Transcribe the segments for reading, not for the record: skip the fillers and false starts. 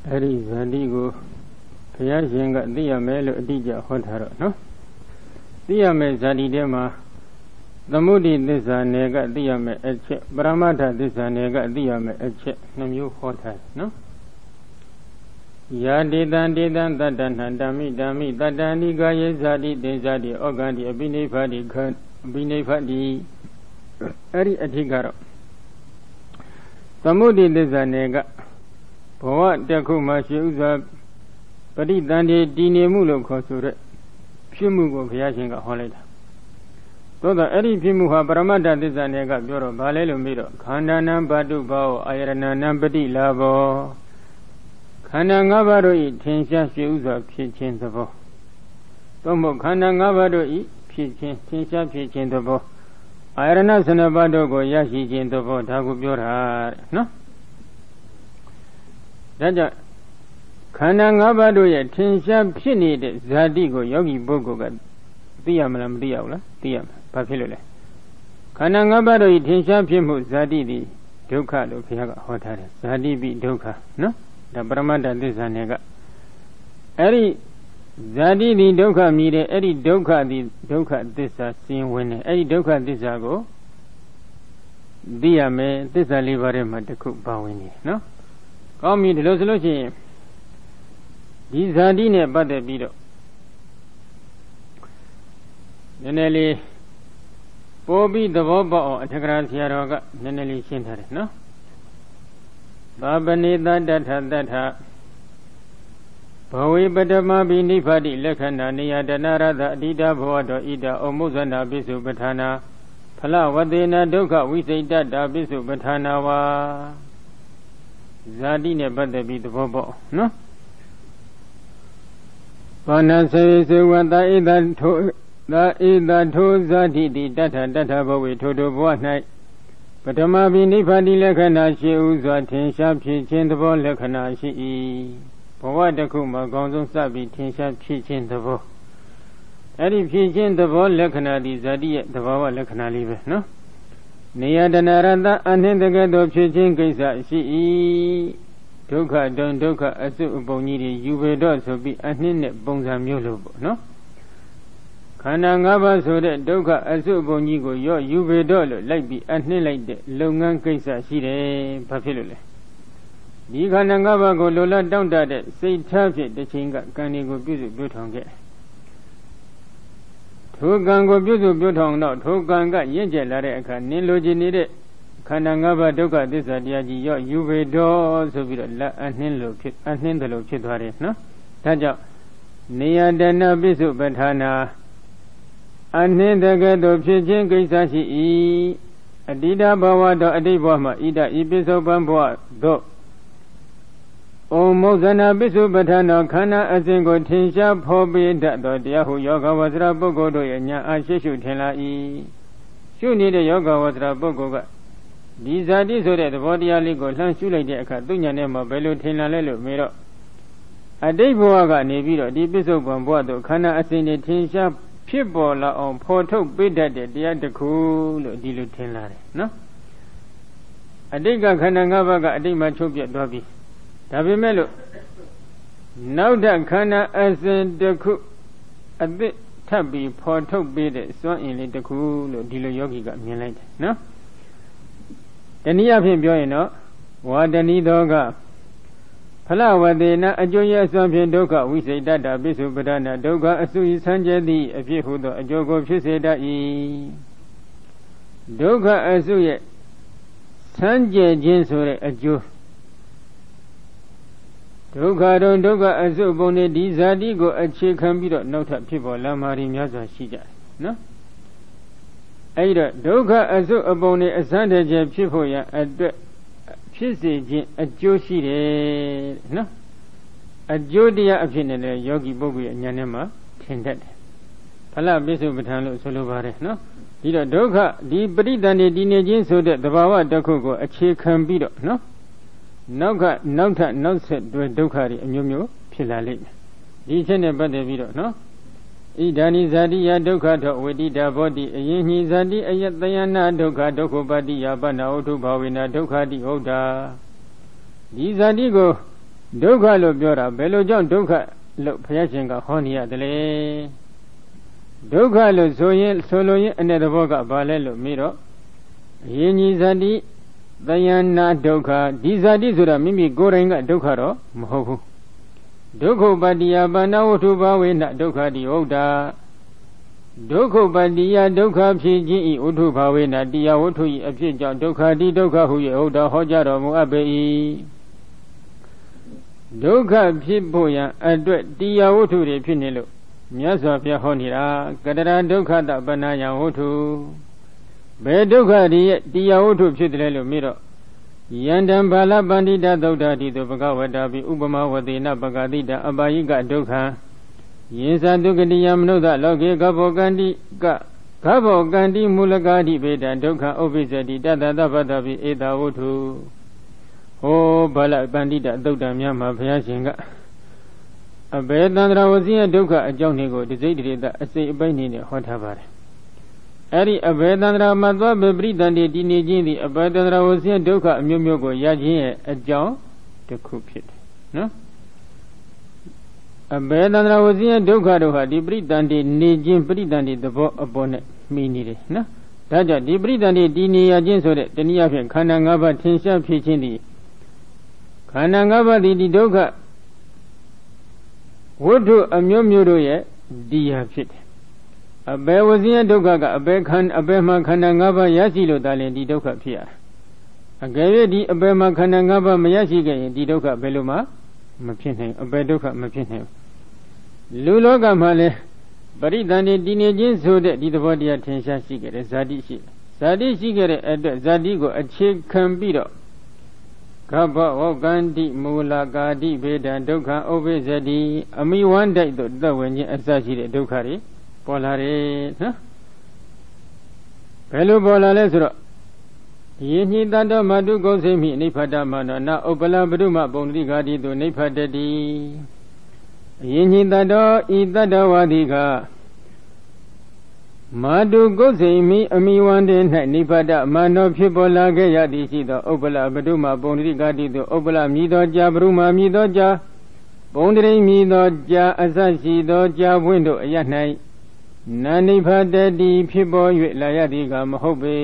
Eri Zandigo Payashinga Diamelo Dija Hotaro, no? Diame Zadidema, the Moody Disa Nega Diame Eche, Brahmata Disa Nega Diame Eche, Namu Hotai, no? Yadidan Dadan Dami Dadani Gaye Zadi Dezadi Ogandi Binefadi Eri Atigaro. The Moody Disa Nega. What Dakuma Shuza Padi Dandi Dini Mulo Kosure Pimu Yashinga Holiday. So the Eri Pimuha Paramada Disanega Bureau Balelo Mido, Kandana Badu Bao, Irana Nambadi Lavo Kanangabaro eat Tinsha Shuza Pitchin the Bo. Tomo Kanangabaro eat Pitchin, Tinsha Pitchin the Bo. Irana Sanabado go Yashi in the Bo, Tagu Bura, no? Raja Kanangabado yet Tinsha Pini Zadigo Yogi Bogo Diamalam Diaula, Diam, Papilule. Kanangabado Tinsha Pimu Zadidi, Doka, Piaga Hotel, Zadibi Doka, no? The Brahmada Disanega. Eri Zadidi Doka Mide, Eri Doka the Doka Disa seen when Eri Doka Disago Diame Disa Livarema de Cook Bawini, no? Call me the Losology. These are dinner but the beetle. Nenelli Bobby the Boba or Tegracia, Nenelli Shinter, no? Babani that Bowie Badama Bini Fadi Lekana Nia Danara the Dida Boado Ida or Muzana Bisu Batana Pala Wadena Doka, we say that Bisu Batana wa. Zadine but the beat the bobo, no? Pana says when the either to Zadidi data bowie to do what night. But a mabi nipadi lekana she usa tin sharp chin the ball lekana she for what the kuma gonzo sabi tin sharp chin the ball. Eddie chin the ball lekana di Zadi the Baba lekana live, no? Nia Danaranda and in the get of Chichin Gaza, she Doka don't Doka as a bonidi, you will also be a ninnet bonza mulo, no? Kanangaba so that Doka as a bonigo, you will dollar like be a like the Longan Gaza, she papillole. The Kanangaba go Lola down that, say target the chinga, Kanigo Butonge. Gango Buzu Butong not, Ganga Yenja Niloji needed Kanangaba Doka this Adiaji, you will do so be a Nilo Kit, a Nindalo Chitware, no? Taja Nia Dana Bisu Betana and Nindaga of Chichin Gisashi Adida Bawa do Adibama, Ida Ibiso Bamboa, do. O Mozana Bisu Batana Kana Azingo Tinsha Pobi that the Yahu Yoga was Rabogo and Ashishu Tela E. She need a yoga was Rabogoga. These are these so that the body aligo Lansula de Catunya Nema Belu Tela Lelu Miro. A day Boaga Neviro, the Bisu Bamboado, Kana Asini Tinsha Pibola on Porto Bida de Diata Cool Dilu Tela, no? A diga Kanangavaga Adima Chopia Dobby. Tabimelo. Now that Kana as the cook a bit tabby porto bid so in the cool Dilo Yogi got me late, no? The near him, you know, what the need doga. Palawa de na ajoya something doga, we say that a bisu banana doga as you sanje the a few who a jogo she said that e doga as you sanje jinsore a jo. Doga don't doga as a bone dizadi go a chicken bit not a people lamari yaza shija, no? Either doga as a bone a sandage people ya a Chisi a joshi, no? A jodia opinion yogi bogi and yanema tended. Pala bisu batalo solubare, no? Did a doga, the breed and the dinajin so that the bawa dakogo a chicken bit, no? Noga, nota, not said to a dokari and yumu, pilali. Dicene but the video, no? Idani Zadi Yadoka with the body, a yini Zadi, a yet Diana Doka Doko Badi Yabana Otu Bawina Doka di Oda. These Adigo, ဒုက္ခလို့ပြောတာဘယ်လိုကြောင့်ဒုက္ခလို့ဘုရားရှင်ကဟောနေရတယ်လေဒုက္ခလို့ဆိုလိုရင်အနေသဘောကဘာလဲလို့မေးတော့အရင်ကြီးဇတိတယနာဒုက္ခဒီဇတိဆိုတာမိမိကိုယ်တိုင်ကဒုက္ခတော့မဟုတ်ဘူးဒုက္ခပတ္တိယပါဏဝတ္ထုဘာဝေနဒုက္ခတိဟုတ်တာဒုက္ခပတ္တိယဒုက္ခဖြစ်ခြင်းဤဝတ္ထုဘာဝေနတရားဝတ္ထုဤအဖြစ်ကြောင့်ဒုက္ခတိဒုက္ခဟု၍ဟုတ်တာဟောကြားတော်မူအပ်ပေ၏ဒုက္ခဖြစ်ဖို့ရန်အတွက်တရားဝတ္ထုတွေဖြစ်နေလို့မြတ်စွာဘုရားဟောနေတာကတရာဒုက္ခတပဏယဝတ္ထုဘယ်ဒုက္ခတွေရဲ့တရားဝတ္ထုဖြစ်တယ်လို့မေးတော့ယန္တံဘာလပန္တိတသုဒ္ဓတိတုဘဂဝတ္တာပိဥပမဝတေနပဂတိတအပါယိကဒုက္ခယေသဒုက္ခတိယမနုဿလောကေကဘောကန္တိကကဘောကန္တိမူလကာတိဗေဒံဒုက္ခဥပ္ပိစ္ဆတိတတသဗ္ဗတပိဧတဝတ္ထုဟောဘာလပန္တိတသုဒ္ဓများမှာဘုရားရှင်ကအဘေသန္တရာဝစီရဲ့ဒုက္ခအကြောင်းတွေကိုတစိတ်တရေတအစိတ်အပိုင်းနေနဲ့ဟောထားပါတယ်အဲ့ဒီအဘေသန္တရာမှာသွားပရိတန်တိတည်နေခြင်းသည်အဘေသန္တရာဝစီရဲ့ဒုက္ခအမျိုးမျိုးကိုရခြင်းရဲ့အကြောင်းတစ်ခုဖြစ်တယ်နော်အဘေသန္တရာဝစီရဲ့ဒုက္ခတို့ဟာဒီပရိတန်တိနေခြင်းပရိတန်တိသဘောအပေါ်နဲ့မိနေတယ်နော်ဒါကြောင့်ဒီပရိတန်တိတည်နေရခြင်းဆိုတဲ့တနည်းအားဖြင့်ခန္ဓာ၅ပါးထင်ရှားဖြစ်ခြင်းသည်ခန္ဓာ၅ပါးသည်ဒီဒုက္ခဝတ္ထုအမျိုးမျိုးတို့ရဲ့တရားဖြစ်တယ်အဘယ်ဝစီရဲ့ဒုက္ခကအဘယ်မှာခန္ဓာ၅ပါးရရှိလို့ဒါလည်းဒီဒုက္ခဖြစ်ရအကယ်၍ဒီအဘယ်မှာခန္ဓာ၅ပါးမရရှိခဲ့ရင်ဒီဒုက္ခဘယ်လိုမှမဖြစ်နိုင်အဘယ်ဒုက္ခမဖြစ်နိုင်လူလောကမှာလည်းပရိသန္တိတည်နေခြင်းဆိုတဲ့ဒီသဘောတရားထင်ရှားရှိခဲ့တယ်ဇာတိရှိခဲ့တဲ့အတွက်ဇာတိကိုအခြေခံပြီးတော့ကဗ္ဗဝကန္တိမူလကာတိဗေဒံဒုက္ခဥပ္ပိစ္ဆတိအမိဝန္တိုက်တို့သက်ဝင်ခြင်းအစရှိတဲ့ဒုက္ခတွေပေါ်လာတယ်နော်ဘယ်လိုပေါ်လာလဲဆိုတော့ယေညိတတောမတုကုသိမိအိဋ္ဌတမနောနာဥပလပရုမပုံတိဂာတိတုအိဋ္ဌတတိယေညိတတောဤတတ္တဝါတိကမာတုကုသိမိအမိဝန္တေ၌နိဗ္ဗတမနောဖြစ်ပေါ်လာခဲ့ရသည်ရှိသောဥပလပရုမပုံတိဂာတိတုဥပလမြည်သောကြာပရုမမြည်သောကြာပုံတိမြည်သောကြာအစရှိသောကြာပွင့်တို့အရ၌နာနိဖတတိဖြစ်ပေါ်၍လာရသည်ကမဟုတ်ပေ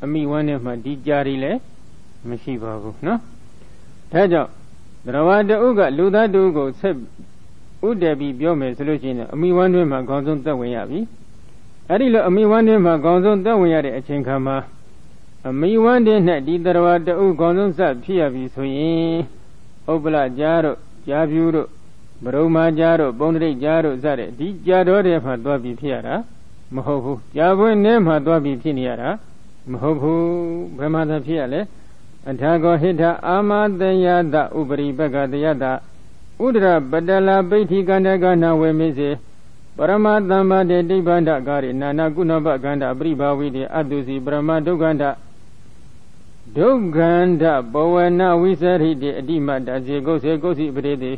အမိဝမ်းနဲ့မှဒီကြားရီလည်းမရှိပါဘူးနော်ဒါကြောင့်သရဝတုကလူသားတုကိုဆက်ဥတည်ပြီးပြောမယ်ဆိုလို့ရှိရင်အမိဝမ်းတွင်မှာအကောင်းဆုံးသက်ဝင်ရပြီအဲ့ဒီလိုအမိဝမ်းတွင်မှာအကောင်းဆုံးသက်ဝင်ရတဲ့အချိန်ခါမှာအမိဝမ်းတွင်၌ဒီသရဝတုအကောင်းဆုံးစဖြစ်ရပြီဆိုရင်ဥပ္ပလကြားတို့ကြားဖြူတို့ဘရုံမာကြားတို့ပုံတိတ်ကြားတို့စတဲ့ဒီကြားတော်တွေမှာသွားပြီးဖြစ်ရတာမဟုတ်ဘူးကြားပွင့်ထဲမှာသွားပြီးဖြစ်နေရတာမဟုတ်ဘူးဘယ်မှာသာဖြစ်ရလဲအထာကောဟိတအာမတယတဥပရိပက္ခတယတဥဒရပတလာပိဋ္ဌိကန္တကနာဝေမိစေပရမသမ္မာတေတိဗ္ဗန္တကာရိနာနာကုဏဘကန္တပရိဘာဝိတေအတုစီပရမဒုက္ခန္တဒုက္ခန္တဘဝနာဝိသရိတေအတိမတ္တဇေကုစေကုစီပရိတေ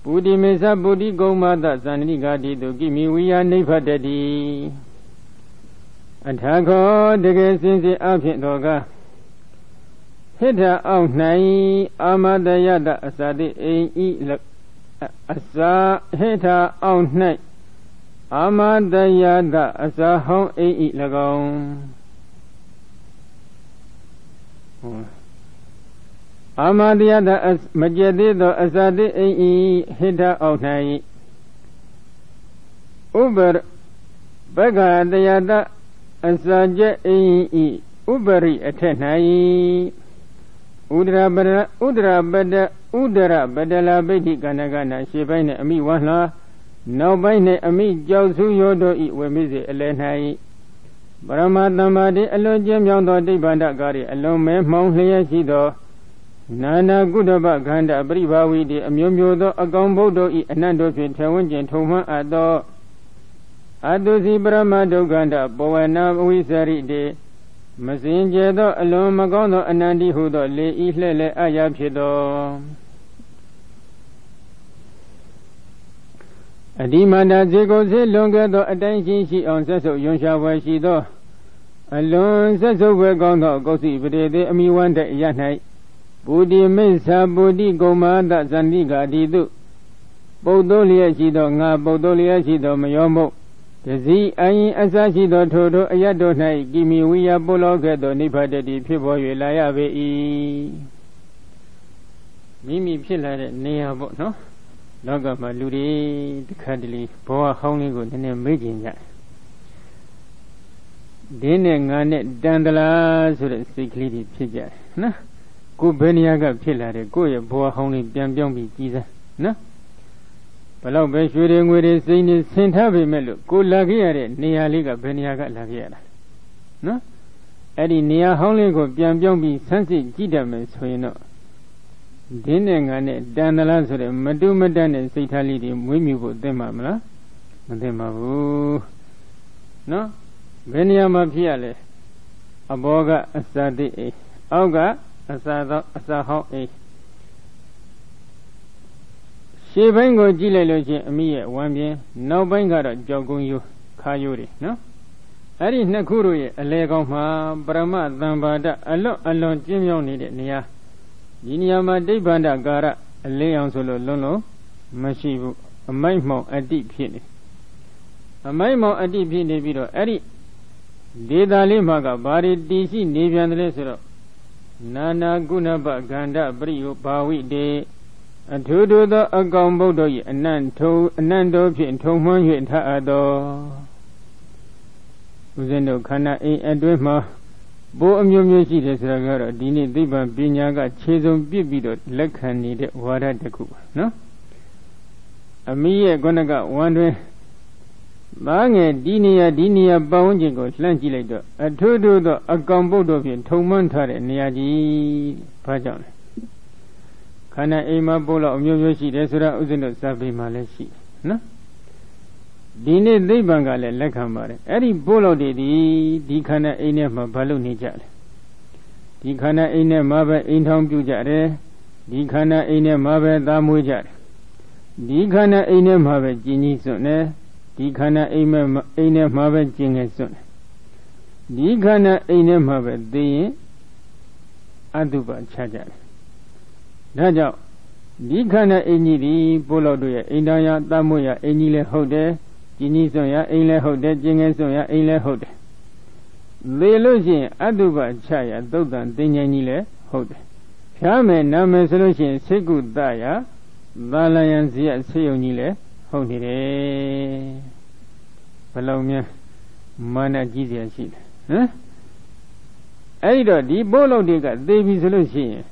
ပုတိမေသပုတိကုံမသသန္တိဂာတိတုကိမိဝိယနိဗ္ဗတတိအထာခောတကယ်စင်စစ်အဖြစ်တော်ကဟိတအောက်၌အာမတယတအစတိအိမ်ဤအစာဟိတအောက်၌အာမတယတအစာဟောင်းအိမ်ဤ၎င်းအာမတယတမကျက်သေးသောအစာတိအိမ်ဤဟိတအောက်၌ဥပရဘဂတယတအစာကျက်အိမ်ဤဥပရိအထက်၌ဥဒရပဒလာပိဋ္ဌိကန္နကနာရှေ့ပိုင်း၌အမိဝဟလာနောက်ပိုင်း၌အမိကြောက်စုရောတို့ဤဝေမိစေအလယ်၌ပရမသမ္မာတိအလွန်ကျင်းမြောင်းသောတိဗ္ဗန္တကာရီအလွန်မဲမှောင်လျက်ရှိသောနာနာကုတ္တပခန္ဓာပရိဘာဝိတိအမျိုးမျိုးသောအကောင်ဘုဒ္ဓဤအနန္တောဖြင့်ထေဝန်းကျင်ထုံမှန်အပ်သောအတုစီပရမဒုက္ခန္တဘဝနာဝိသရိတေမစင်ကြဲသောအလွန်မကောင်းသောအနန္တိဟုသောလေဤလှဲ့လဲအရာဖြစ်သောအဒီမန္တဇေကိုစေလွန်ကဲ့သောအတိုင်းရှိအောင်ဆက်ဆုပ်ယွန်ရှာဖွယ်ရှိသောအလွန်ဆက်ဆုပ်ဖွယ်ကောင်းသောကုသိပတိသေးအမိဝန္တရ၌ Buddhi Mesa Buddhi Gomada Zandiga Didu Bodolia Shido Nga Bodolia Shido Mayomo the Z Ain Asashi Todo Ayado Nai Gimme we are Bologedo Nipadi people Laya Ve Mimi Pilla Neabo no Loga Maluri the Cadili Boa Honey good in a making Dine Ganet Dandala so that sickly picture no Go Beniaga Pillar go a Boa Honey Biambi Jesus no Palau Beshuring with his saying Saint Happy Melo, go Lagiare, Nia Liga Beniaga Lagiera. No? Eddie Nia Honey go Biambi Sansi Gidames, so you know. Dinning and it, Dandalas, Maduma Dan and Satalidi, Wimibu, Demamla, Demabu. No? Beniama Piale, Aboga Asadi, Auga, Asaho, a. She bango Gilelo Mia, one year, no bangara Jogunyu, Kayuri, no? Adi Nakuru, a leg of Ma, Brahma, Dambada, alone Jimmy needed near Yiniama de Banda Gara, a leon solo lono, Mashibu, a maimo a deep penny. A maimo a deep penny video, Adi Dedali Maga, Bari DC, Nivian Lesero, Nana Gunaba Ganda, Brio, Bawi de. And to do the Agombo, and Nando Pin, Tomon, and Taado. Uzendo Kana and Dwema Bo Amusi, the Sagara, Dini Diba, Binyaga, Chesum Bibido, Lekan needed water the coop, no? A mere Gonaga, wondering Mange Dinia Bounjigo, Langilator, a to do the Agombo, Tomon Tare, Niaji Pajan. Kana Ema Bola Umushi, Resura Uzino Sabi Maleshi. No? Dine de Bangale, Lakamare. Eri Bolo de di Kana Ene Mabaluni Jal. Di Kana Ene Mabe Intom Jujare, Di Kana Ene Mabe Damujar. Di Kana Ene Mabe Jini Sone, Di Kana Ene Mabe Jingeson. Di Kana Ene Mabe De Aduba Chajar. Raja, Dikana Enidi, Bolodoya, Indaya, Damoya, Enile Hode, Jinisoya, Ele Hode, Jingesoya, Ele Hode. Lelosin, Aduba Chaya, Dodan, Dinyanile Hode. Shame Name Solution, Segu Daya, Valayan Zia, Seonile, Hode. Palomia, Mana Gizia Shit. Ada, the Bolodiga, David Solution.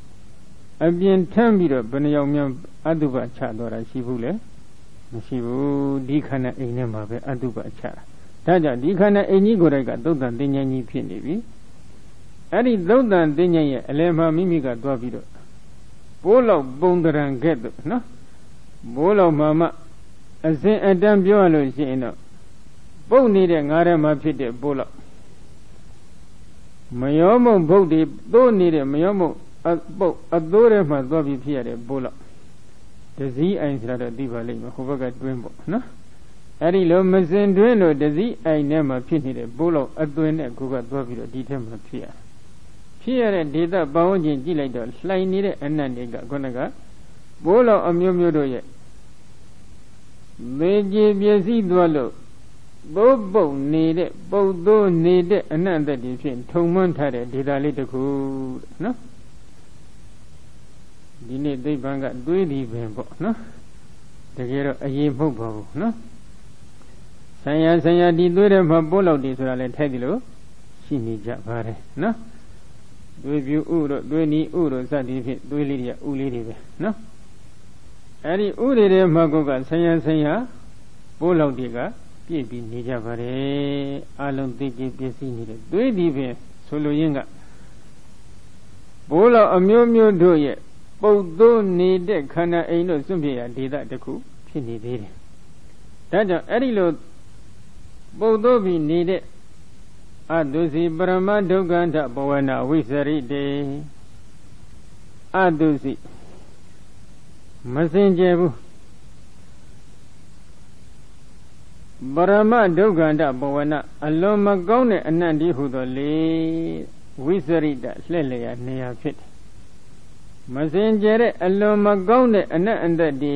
A bien tambiro, Benyam Aduba Chadora, Shibule, Shibu, Dikana Enema, Aduba Chara. Taja, Dikana Enigorega, Dodan Dinyani Pinivi. Adi Dodan Dinya, Elema Mimiga Dwavido. Bolo Bondaran get, no? Bolo Mama, a Saint Adam Biolo, Sino. Bo needed Arama Pite Bolo. Mayomo Bodi, do needed Mayomo. Adore my Bobby Pierre Bola. The Z answered a diva lima, whoever dwimbo, no? Ari lo Mazin Dueno, the Z I never pinted a bolo, a duene, Guga Bobby, determined Pierre. Pierre did that bound in Gilator, sly needed and Nandiga Gonaga. Bola Amudo yet. Beji Biazi Dualo. Bobo needed, Bodo needed another defeat. Tomontare did a little cool, no? Dine de Banga, do the Bambo, no? The hero a ye bobo, no? Saya di do them a bolo de Sura Tedilo, she needs Japare, no? Do you Uro, do any Uro, Sadi, do Lydia, Uli, no? Ari Uri Magoga, Saya, Bolo diga, Pipi Nijapare, Alon Digi Piesi, do the Solo Yinga. Bola a mew do ye. Bodo needed Kana Aino Zumbia did that the coup, Pini did it. Taja Erilo Bodo be needed. Adusi Brahma Doganda Boana Wizari de Adusi Messenger Brahma Doganda Boana Aloma Gone and Nandi Hudole Wizari that Lele near fit. မစင်ကြဲတဲ့အလွန်မကောင်းတဲ့အနတ်အသက်တွေ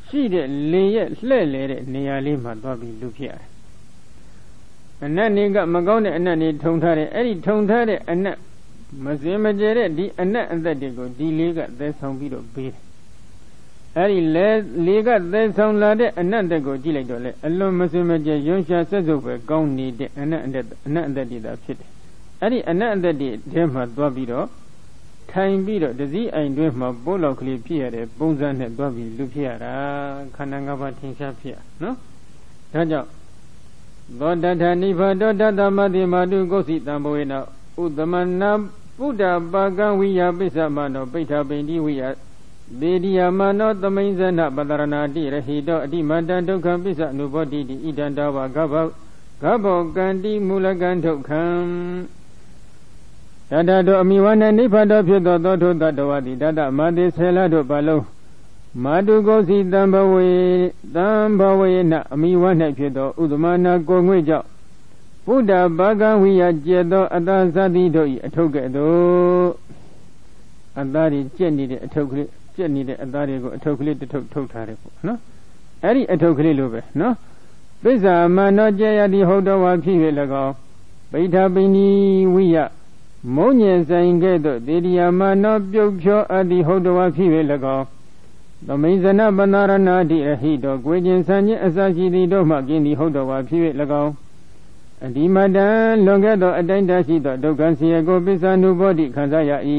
ရှိတဲ့လေရဲ့လှဲ့လေတဲ့နေရာလေးမှာသွားပြီးလူဖြစ်ရတယ်အနတ်နေကမကောင်းတဲ့အနတ်နေထုံထားတယ်အဲ့ဒီထုံထားတဲ့အနတ်မစင်မကြဲတဲ့ဒီအနတ်အသက်တွေကိုဒီလေးကသဲဆောင်ပြီးတော့ပေးတယ်အဲ့ဒီလေကသဲဆောင်လာတဲ့အနတ်သက်ကိုကြည့်လိုက်တော့လေအလွန်မစင်မကြဲရွံ့ရှာဆက်စုပ်ပဲကောင်းနေတဲ့အနတ်အသက်တွေသာဖြစ်တယ်အဲ့ဒီအနတ်အသက်တွေထဲမှာသွားပြီးတော့ထိုင်ပြီးတော့တစည်းအိမ်တွင်းမှာပိုးလောက်ကလေးဖြစ်ရတဲ့ပုံစံနဲ့သွားပြီးလူဖြစ်ရတာခန္ဓာ၅ပါးထင်ရှားဖြစ်ရနော်ဒါကြောင့်သောတထနိဗ္ဗာန်တောတတမတိမာတုကုသိတံဘဝေနဥဒမနာပုဒ္ဓပါကံဝိယပိစ္ဆမနောပိဋ္ဌပိန္တိဝိယဒေဒီယမနောသမိန်ဇနပတရဏတိရဟိတောအတိမတံဒုက္ခပိစ္ဆအနုဘောတိတိဣဒံတဝဂဘောကန္တိမူလကံဒုက္ခံတတတောအမိဝနနိဗ္ဗာန်တော်ဖြစ်သောသောထုတတဝတိတတမတိဆေလတို့ပါလုံးမာတုကုသိတံဘဝေနအမိဝ၌ဖြစ်သောဥဒမနာကိုငွေ့ကြောင့်ဘုဒ္ဓဘာဂဝိယကျက်သောအတ္တသတိတို့၏အထုပ်ကဲ့သို့အတ္တတွေကျက်နေတဲ့အထုပ်ကလေးကျက်နေတဲ့အတ္တတွေကိုအထုပ်ကလေးတစ်ထုပ်ထုတ်ထားတယ်ပေါ့နော်အဲ့ဒီအထုပ်ကလေးလိုပဲနော်ပိစ္ဆာမနောကျက်ရသည်ဟုတ်တော်ဝါဖြစ်၍၎င်းပိဋ္ဌပိဏိဝိယမုံညင်ဆိုင်ကဲ့သို့ဒေဒီယမနောပြုတ်ဖြောအပ်သည်ဟုတ်တော်ဝါဖြစ်၍၎င်းသမိန်ဇနပနာရဏတိအဟိတောကိုယ်ချင်းဆံခြင်းအစရှိသည်တို့မှကင်းသည်ဟုတ်တော်ဝါဖြစ်၍၎င်းအဒီမတံလွန်ခဲ့သောအတိုင်းတရှိသောဒုက္ခဆင်းရဲကိုပစ္ဆာနုဘောတိခံစားရ၏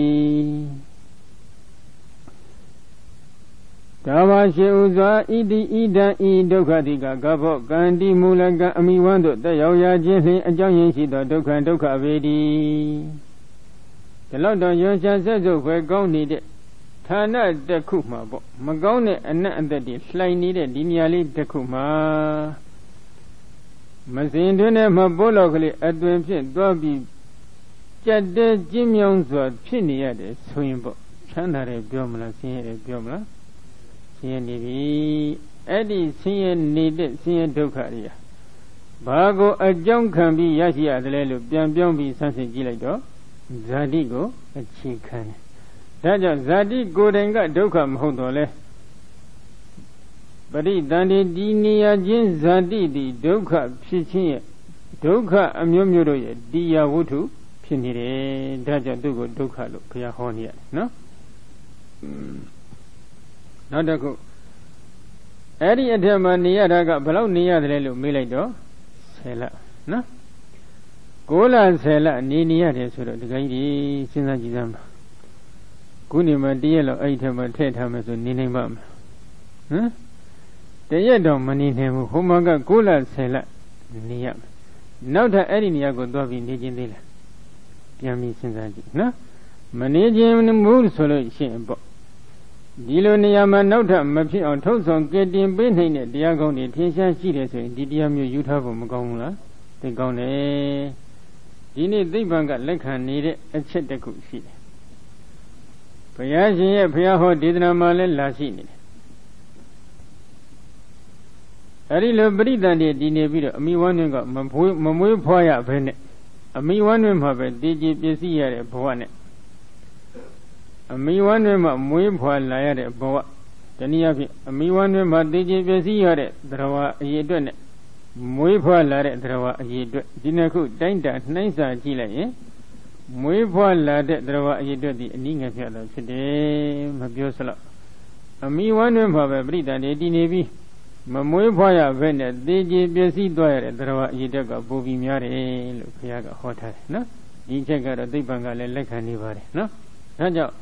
ဒါဝရှိဥစွာဣတိဣဒံဤဒုက္ခတိကကဘောကန္တိမူလကံအမိဝန္တို့တက်ရောက်ရခြင်းဖြင့်အကြောင်းရင်းရှိသောဒုက္ခဝေဒီဒီလောက်တော့ရွှန်ရှာဆက်စုပ်ခွဲကောင်းနေတဲ့ဌာနတစ်ခုမှာပေါ့မကောင်းတဲ့အနတ်အသက်တွေလှိုင်နေတဲ့ဒီနေရာလေးတစ်ခုမှာမစင်တွင်နဲ့မပိုးလောက်ကလေးအတွင်ဖြင့်သွားပြီးကြက်တဲ့ကျင်းမြောင်းစွာဖြစ်နေရတယ်ဆိုရင်ပေါ့ချမ်းသာတယ်ပြောမလားဆင်းရဲတယ်ပြောမလားဆင်းရဲနေပြီအဲ့ဒီဆင်းရဲနေတဲ့ဆင်းရဲဒုက္ခတွေဘာကိုအကြောင်းခံပြီးရရှိရတယ်လဲလို့ပြန်ပြောင်းပြီးဆန်းစစ်ကြည့်လိုက်တော့ဇာတိကိုအခြေခံတယ်ဒါကြောင့်ဇာတိကိုယ်တိုင်ကဒုက္ခမဟုတ်တော့လဲပရိသန္တိဒီနေရာချင်းဇာတိဒီဒုက္ခဖြစ်ခြင်းရဲ့ဒုက္ခအမျိုးမျိုးတို့ရဲ့တရားဝတ္ထုဖြစ်နေတယ်ဒါကြောင့်သူ့ကိုဒုက္ခလို့ဘုရားဟောနေရတယ်နော်နောက်တစ်ခုအဲ့ဒီအထက်မှာနေရတာကဘယ်လောက်နေရတယ်လို့မေးလိုက်တော့10လနော်9လ10လနေရတယ်ဆိုတော့ဒီကိန်းကြီးစဉ်းစားကြည့်စမ်းပါခုနေမှာတရက်လောက်အဲ့ဒီထက်မှာထည့်ထားမယ်ဆိုနေနိုင်ပါ့မလားဟမ်တရက်တော့မနေနိုင်ဘူးဟိုမှာက9လ10လနေရမယ်နောက်ထပ်အဲ့ဒီနေရာကိုသွားပြီးနေခြင်းသေးလားပြန်ပြီးစဉ်းစားကြည့်နော်မနေခြင်းဘူးဆိုလို့ရှိရင်ပေါ့ဒီလိုနေရာမှာနောက်ထပ်မဖြစ်အောင်ထုတ်ဆောင်ကဲတင်ပေးနိုင်တဲ့တရားကောင်းတွေထင်ရှားရှိတယ်ဆိုရင်ဒီတရားမျိုးယူထားဖို့မကောင်းဘူးလားသိကောင်းတယ်ဒီနေ့သိပ္ပံကလက်ခံနေတဲ့အချက်တစ်ခုရှိတယ်ဘုရားရှင်ရဲ့ဘုရားဟောဒေသနာမှာလည်းလာရှိနေတယ်အဲဒီလိုပရိသတ်တွေတည်နေပြီးတော့အမိဝမ်းတွင်ကမမွေးဖွားရဘဲနဲ့အမိဝမ်းတွင်မှာပဲတည်ကြည်ပြည့်စည်ရတဲ့ဘဝနဲ့အမိဝမ်းတွင်မှာမွေးဖွားလာရတဲ့ဘဝတနည်းအားဖြင့်အမိဝမ်းတွင်မှာတည်ကြည်ပြည့်စည်ရတဲ့သရဝအရေးအတွက်နဲ့မွေးဖွားလာတဲ့သရဝအရေးအတွက်ဒီနှစ်ခုတိုင်းတာနှိုင်းစာကြည့်လိုက်ရင်မွေးဖွားလာတဲ့သရဝအရေးအတွက်ဒီအနည်းငယ်ပြတော့ဖြစ်တယ်မပြောစလောက်အမိဝမ်းတွင်မှာပဲပရိသတ်တွေတည်နေပြီးမမွေးဖွားရဘဲနဲ့သေကြည်ပျက်စီးသွားရတဲ့သရဝအရေးတက်ကပိုပြီးများတယ်လို့ဘုရားကဟောထားတယ်နော်ဒီချက်ကတော့သိပ္ပံကလည်းလက်ခံနေပါတယ်နော်ဒါကြောင့်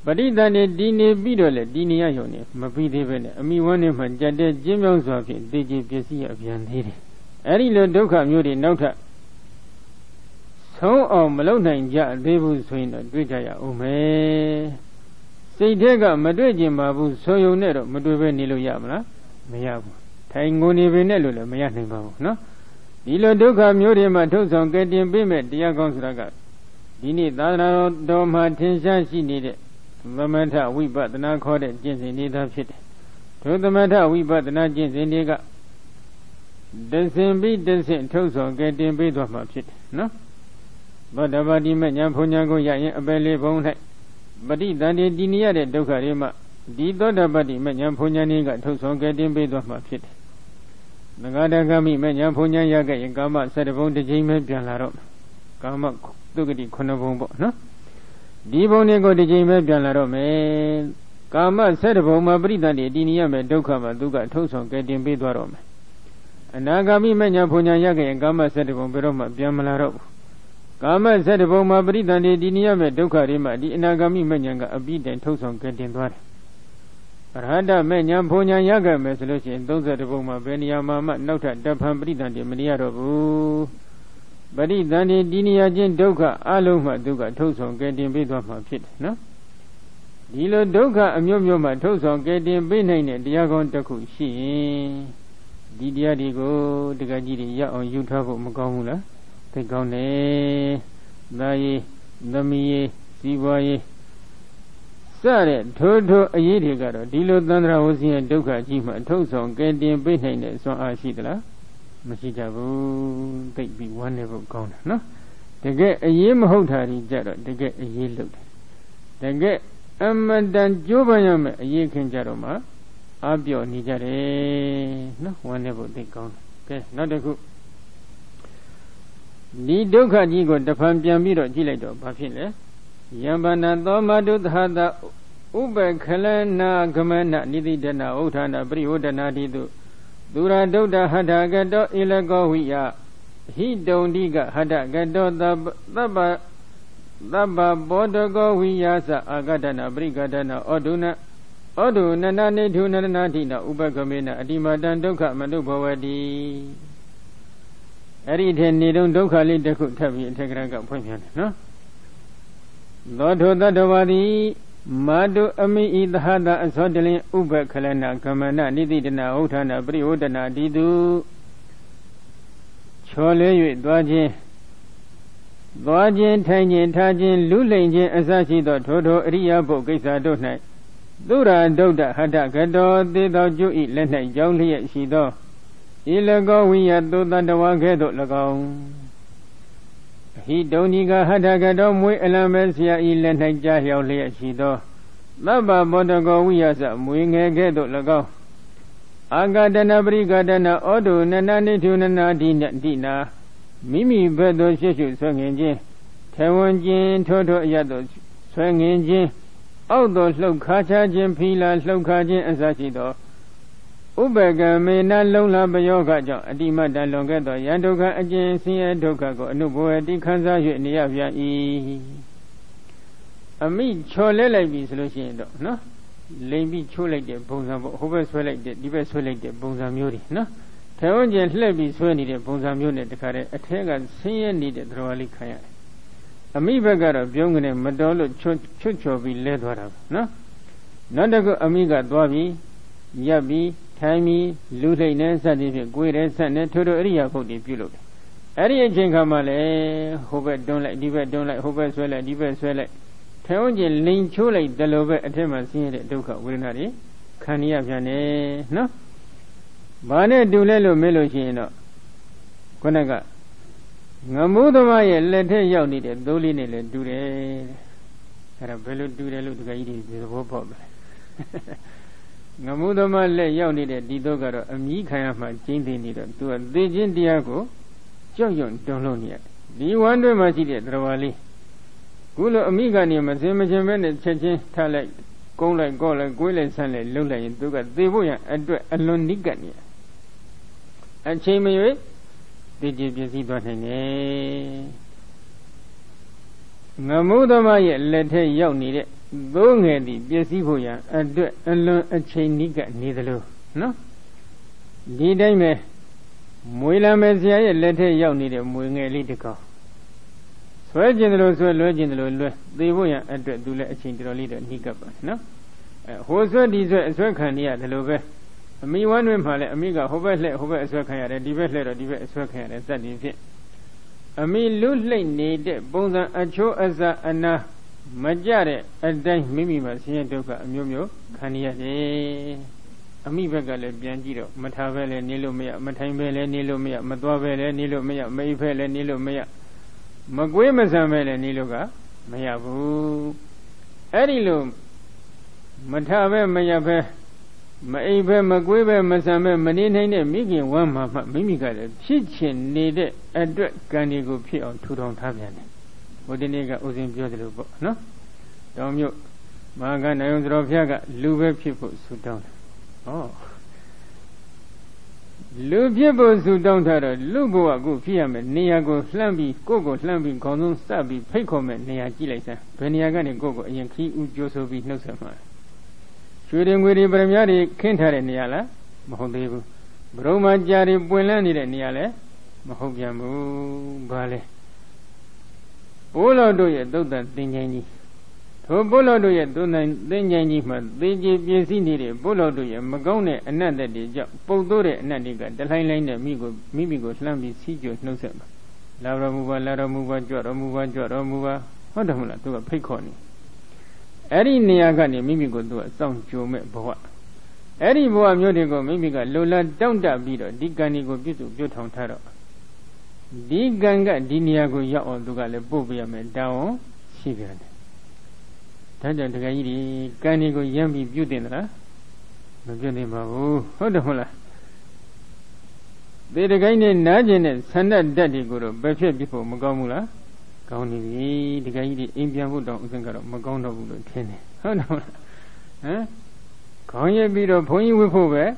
ပရိသတ်တွေတည်နေပြီးတော့လေတည်နေရရုံနဲ့မပြီးသေးပဲနဲ့အမိဝမ်းနဲ့မှကြက်တဲ့ကျင်းမြောင်းစွာဖြင့်သေကြည်ပျက်စီးရပြန်သေးတယ်အဲ့ဒီလိုဒုက္ခမျိုးတွေနောက်ထပ်ဆုံးအောင်မလုပ်နိုင်ကြသေးဘူးဆိုရင်တော့တွေ့ကြရအောင်မယ်စိတ်ထဲကမတွေ့ကျင်ပါဘူးဆိုရုံနဲ့တော့မတွေ့ပဲနေလို့ရမလားမရဘူးထိုင်ငုံနေပေနဲ့လို့လည်းမရနိုင်ပါဘူးနော်ဒီလိုဒုက္ခမျိုးတွေမှာထုတ်ဆောင်ကဲတင်ပေးမဲ့တရားကောင်းဆိုတာကဒီနေ့သာသနာတော်မှာထင်ရှားရှိနေတဲ့သမထဝိပဿနာခေါ်တဲ့ကျင့်စဉ်တွေသာဖြစ်တယ်ထိုသမထဝိပဿနာကျင့်စဉ်တွေကတဆင်ပြီးတဆင်ထုတ်ဆောင်ကဲတင်ပေးသွားမှာဖြစ်တယ်နော် သောတာပတိမဉ္ဇဉ်ဘုံဉာဏ်ကိုရရင်အပယ်လေးဘုံ၌ပဋိသန္ဓေတည်နေရတဲ့ဒုက္ခတွေမှဒီသောတာပတိမဉ္ဇဉ်ဘုံဉာဏ်ကြီးကထုတ်ဆောင်ကဲတင်ပေးသွားမှာဖြစ်တယ်။သံဃာတဂမိမဉ္ဇဉ်ဘုံဉာဏ်ရခဲ့ရင်ကာမ7ဘုံတစ်ကြိမ်ပဲပြန်လာတော့ကာမသုဂတိ9ဘုံပေါ့နော်။ဒီဘုံတွေကိုတစ်ကြိမ်ပဲပြန်လာတော့မယ်။ကာမ7ဘုံမှာပဋိသန္ဓေတည်နေရမယ်ဒုက္ခမှာသူကထုတ်ဆောင်ကဲတင်ပေးသွားတော့မယ်။အနာဂါမိမဉ္ဇဉ်ဘုံဉာဏ်ရခဲ့ရင်ကာမ7ဘုံဘယ်တော့မှပြန်မလာတော့ဘူး။ကာမ7ဘုံမှာပရိသန္တိတည်နေရမယ့်ဒုက္ခတွေမှာဒီအနာဂါမိမဉ္ဇဉ်ကအပြီးတိုင်ထုတ်ဆောင်ကဲတင်သွားတယ်။အရဟတမဉ္ဇဉ်ဘုံဉာဏ်ရခဲ့မယ်ဆိုလို့ရှိရင်30ဘုံမှာဘယ်နေရာမှာမှနောက်ထပ်တဖန်ပရိသန္တိမနေရတော့ဘူး။ပရိသန္တိတည်နေရခြင်းဒုက္ခအလုံးမှသူကထုတ်ဆောင်ကဲတင်ပေးသွားမှာဖြစ်တယ်နော်။ဒီလိုဒုက္ခအမျိုးမျိုးမှထုတ်ဆောင်ကဲတင်ပေးနိုင်တဲ့တရားကောင်းတစ်ခုရှိရင်ဒီတရားတွေကိုတက္ကကြီးတွေရအောင်ယူထားဖို့မကောင်းဘူးလား။သိကောင်းတယ်။ဒါရေးသမီးရေးစီးပွားရေးစတဲ့ထိုးထိုးအရေးတွေကတော့ဒီလိုသန္တရာဝစီရဲ့ဒုက္ခကြီးမှအထုတ်ဆောင်ကဲတင်ပေးနိုင်တဲ့စွမ်းအားရှိသလားမရှိကြဘူးသိပြီးဝမ်းနေဖို့ကောင်းတယ်နော်တကယ်အရေးမဟုတ်တာကြီးကြတော့တကယ်အရေးလုပ်တယ်တကယ်အမတန်ကြိုးပမ်းရမယ်အရေးခင်ကြတော့မှအပြော့နေကြတယ်နော်ဝမ်းနေဖို့သိကောင်းတယ်ကဲနောက်တစ်ခုဒီဒုက္ခကြီးကိုတဖန်ပြန်ပြီးတော့ကြည့်လိုက်တော့ဘာဖြစ်လဲယံဘာနာသောမတုသဟတဥပခလနာဂမနနိတိတနာဥထာနာပရိဝဒနာတိတုသူရဒုဒ္ဒဟတကတောဧလကောဝိယဟိတုံတိကဟတကတောသဗ္ဗဘောဓကောဝိယသအာဂတနာပရိကတနာဩဒုနာဩဒုနနာနေထုနနာတိနာဥပကမေနအတိမတံဒုက္ခမနုဘဝတိအဲ့ဒီထဲနေတော့ဒုက္ခလေးတစ်ခုထပ်ပြီးအထက်ကရကဖွင့်ပြတယ်နော်သောထိုတတ္တဝါသည်မာတုအမိဤသဟတအသောတလင်ဥပခလနာကမနနိတိတနာဥထာနာပရိဝဒနာတိတုချော်လဲ၍သွားခြင်းထိုင်ခြင်းထားခြင်းလူလိမ်ခြင်းအစရှိသောထိုထိုအရိယဘုကိစ္စတို့၌သူရဒုဒ္ဒဟတကတောသေသောကျုဤလက်၌ကြောင်းလျက်ရှိသောဤလကောဝိယသုတတဝါကဲ့သို့၎င်းဟိတုန်ဒီကဟထကတောမွေးအလံမဲဆရာဤလက်၌ကြားလျောက်လျက်ရှိသောသဗ္ဗဘောဓကောဝိယသမွေငယ်ကဲ့သို့၎င်းအာဂတနာပရိကတနာဩဒုနနာနိထုနနာတိနာမိမိဘက်သို့ရှေ့ရှုဆွဲငင်ခြင်းထေဝံခြင်းထိုးထိုးအရသို့ဆွဲငင်ခြင်းအောက်သို့လှုပ်ခါချခြင်းဖီလာလှုပ်ခါခြင်းအစရှိသောဥပကမေနလုံလပယောဂကြောင့်အတိမတ္တလွန်ခဲ့သောယံဒုက္ခအကျဉ်းဆင်းရဲဒုက္ခကိုအနုဘောတိခံစား၍နေရပြန်၏အမိချော်လဲလိုက်ပြီဆိုလို့ရှိရင်တော့နော်လိမ်ပြီးချိုးလိုက်တဲ့ပုံစံပေါ့ဟိုဘက်ဆွဲလိုက်တဲ့ဒီဘက်ဆွဲလိုက်တဲ့ပုံစံမျိုးတွေနော်ထေဝံကျင်လှည့်ပြီးဆွဲနေတဲ့ပုံစံမျိုးနဲ့တခါတည်းအထက်ကဆင်းရဲနေတဲ့သတော်လေးခံရတယ်အမိဘက်ကတော့ပြုံးကနေမတော်လို့ချွတ်ချော်ပြီးလဲသွားတာနော်နောက်တစ်ခုအမိကသွားပြီးရပ်ပြီးထိုင်ပြီးလူထိတ်နဲ့စသည်ဖြင့်ကိုယ်ရဲဆက်နဲ့ထိုးထိုးအရိယာပုတ်တွေပြုလုပ်တယ်အဲ့ဒီအချိန်ခါမှလည်းဟိုဘက်တွန်းလိုက်ဒီဘက်တွန်းလိုက်ဟိုဘက်ဆွဲလိုက်ဒီဘက်ဆွဲလိုက်ထဲဝန်းကျင်လိန်ချိုးလိုက်တယ်လို့ပဲအထက်မှာဆင်းရဲတဲ့ဒုက္ခဝေဒနာတွေခံရပြန်တယ်နော်ဘာနဲ့တူလဲလို့မေးလို့ရှိရင်တော့ခုနကငမိုးသမားရဲ့လက်ထက်ရောက်နေတဲ့သိုးလေးနဲ့လည်းတူတယ်အဲ့ဒါဘယ်လိုတူတယ်လို့တခါကြီးတွေသဘောပေါက်တယ်ငမိုးသမားလက်ရောက်နေတဲ့ဒီသိုးကတော့အမြီးခံရမှကျင်းသိနေတော့သူကသေခြင်းတရားကိုကြောက်ရွံ့တုန်လှုပ်နေရတယ်ဒီဝမ်းတွင်းမှာရှိတဲ့တရားလေးခုလိုအမိကနေမစင်မချင်းပဲနဲ့ချက်ချင်းထားလိုက်ကုန်းလိုက်ကော့လိုက်ကိုယ်လိုက်ဆန်းလိုက်လှုပ်လိုက်ရင်သူကသေဖို့ရအတွက်အလွန်နိကတ်နေအချိန်မရွေးသိကြပြည့်စည်သွားနိုင်တယ်ငမိုးသမားရဲ့လက်ထက်ရောက်နေတဲ့သိုးငယ်သည်ပြည့်စည်ဖို့ရအတွက်အလွန်အချိန်နိကနေသလိုနော်ဒီတိုင်းပဲမွေလာမယ်ဆရာရဲ့လက်ထက်ရောက်နေတဲ့မွေငယ်လေးတစ်ကောင်ဆွဲကျင်တယ်လို့ဆွဲလွဲကျင်တယ်လို့လွဲသေဖို့ရအတွက်သူလည်းအချိန်တော်လေးတော့နိကပါနော်ဟိုဆွဲဒီဆွဲအဆွဲခံနေရတယ်လို့ပဲအမိဝမ်းတွင်မှလည်းအမိကဟိုဘက်လှည့်ဟိုဘက်အဆွဲခံရတယ်ဒီဘက်လှည့်တော့ဒီဘက်အဆွဲခံရတယ်စသည်ဖြင့်အမိလူလှိမ့်နေတဲ့ပုံစံအချိုးအစအနာမကြတဲ့အတိုင်းမိမိမှာဆင်းရဲဒုက္ခအမျိုးမျိုးခံရရတယ်အမိဘက်ကလည်းပြန်ကြည့်တော့မထားပဲလည်းနေလို့မရမထိုင်ပဲလည်းနေလို့မရမသွားပဲလည်းနေလို့မရမအိပ်ပဲလည်းနေလို့မရ Magwe Mazamel Niluga, Mayabu Edilu Matabe Mayabe Maibe Magwe Mazame Manine Migi one Mama Mimiga teaching needed a dread Ganigo P on 2 Tabian. What the nigger was in beautiful, no? Don't you? Maga Nayaga, Lube people who don't. Oh. Lu people who don't have a Lugo, go Fiamet, Niago, Slamby, Gogo, Slamby, Gondon, Sabi, Paycomet, Niagilata, Peniagani Gogo, and Ki Ujosobi, no summer. Shooting with the Bramiari, Kentare Niala, Mahodebu, Broma Jari, Buelani, Niale, Mahobiamu, Bale. Bolo do ye do that thing. To Bolo do ye do that thing, but they give Yazini, Bolo do ye, Magone, another day, Podore, Nadiga, the line amigo, Mimigo, Slamby, Sijo, no summer. Lara Muva, Jora Muva, Jora Muva, Hodamula to a peconi. Eri Niagani, Mimigo do a sound Jome Boa. Eri Boa Mutigo, Mimiga, Lola, down that beater, Digani go beautiful Taro. Diganga, Diniago Yao, Dugale, Bobia, down, Sivian. Tanja the Gaidi, Ganigo Yami Butinra, Majuni Babu, Hodamula. They the guy named Najin, Sanda Daddy Guru, Better before Magamula. County, the guy, Indian wood dogs and got a Magondo wood. Hodamula. Eh? Conya beat a pony with over,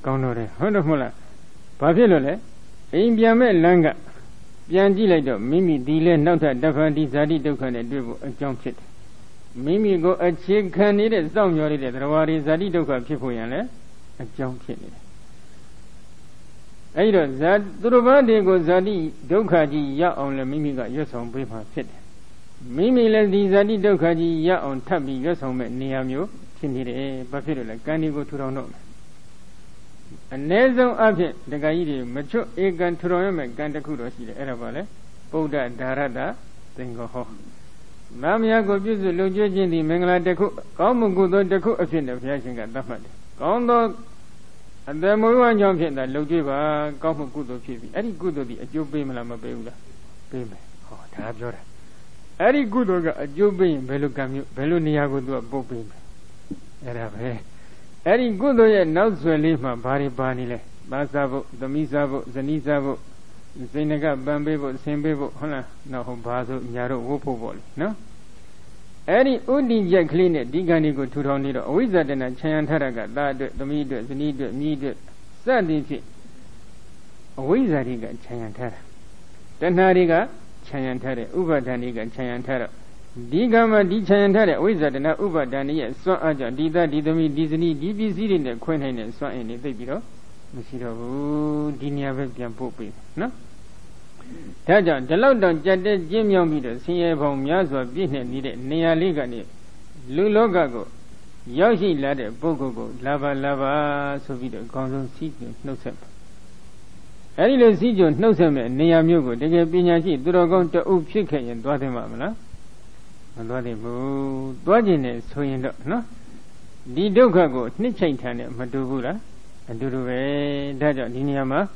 Gondore, Hodamula. Pavillole, India Langa. Pianji later, Mimi Dile Nota Dafa Zadi Dokan and Dribble a jump shit. Mimi go a chicken eat it, some your little Rawari Zadi Doka Pipoyane, a jump shit. I don't that Durubadi go Zadi Dokaji ya on the Mimi got your song paper fit. Mimi let the Zadi Dokaji ya on Tabi your song near you, Chinide, Buffalo, like Gani go to Rono. A nasal object, the Gaidi, mature egan to Rome, Gandakudo, the Arabale, Boda, Darada, then go home. Mamia go use the Lujin, the Mangla Deku, Gomugo Deku, a fin of Yashin got Dafat. Gondo and the Moruan Jumpin, that Lojiva, Gomugo Chibi, any good of the Ajubimala Beula. Baby, oh, Tabjora. Any good of a Jubim, Belucamu, Beluniago do a bobim. Arabe. Any good way now to leave my body banile, Basavo, the Misavo, the Nizavo, the Seneca, Bambebo, Sembebo, Hona, no Bazo, Yaro, Wopo, no? Any Udi Jack clean it, Diganigo to Ronito, a wizard and a Chayantaraga, that the meter, the need, Sadity. A wizard he got Chayantara. Then Hariga, Chayantara, Uba Daniga, Chayantara. Digama di Chayantara, wizard and Uba Dania, so Aja, Dida, Didami, Disney, DBZ in the Queen and so in the baby, Missiro, Dinia Vivian Pope, no? Tajan, the London Jaded Jim Yomido, Sia from Yazwa, Business needed, Nia Ligani, Lulogago, Yoshi Ladder, Bogogo, Lava, Sovido, Gonzon Sijo, no sem. Any Sijo, no sem, Nia Mugo, they get Binaji, Duragon to Upchika and Dwatemamala. And what they move, Dwajin so you know. Di Dogago, Nichain Tane, Madugura, and Duruve, Daja, Diniama.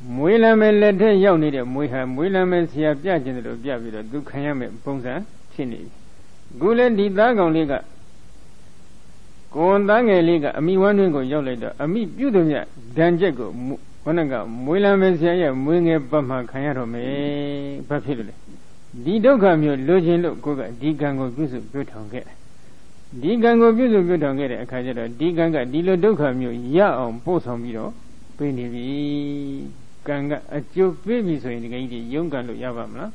Muilamen let her young needed Muiham, Muilamen Sia Jajin of Javida, Dukayame, Ponza, Chini. Gulen di Dagon Liga. Go on Danga Liga, a me wondering go young later, a me beautiful Danjago, Onaga, Muilamen Sia, Muinga Bama Kayaro me, Papilla. Di Dogamio, Login look, Digango Guzu, good on get. Digango Guzu, good on get a Kajara, Diganga, Dilo Dogamio, Ya on Posom Miro, Penny Ganga, a joke baby so in the Gadi, Yungan Yavamla,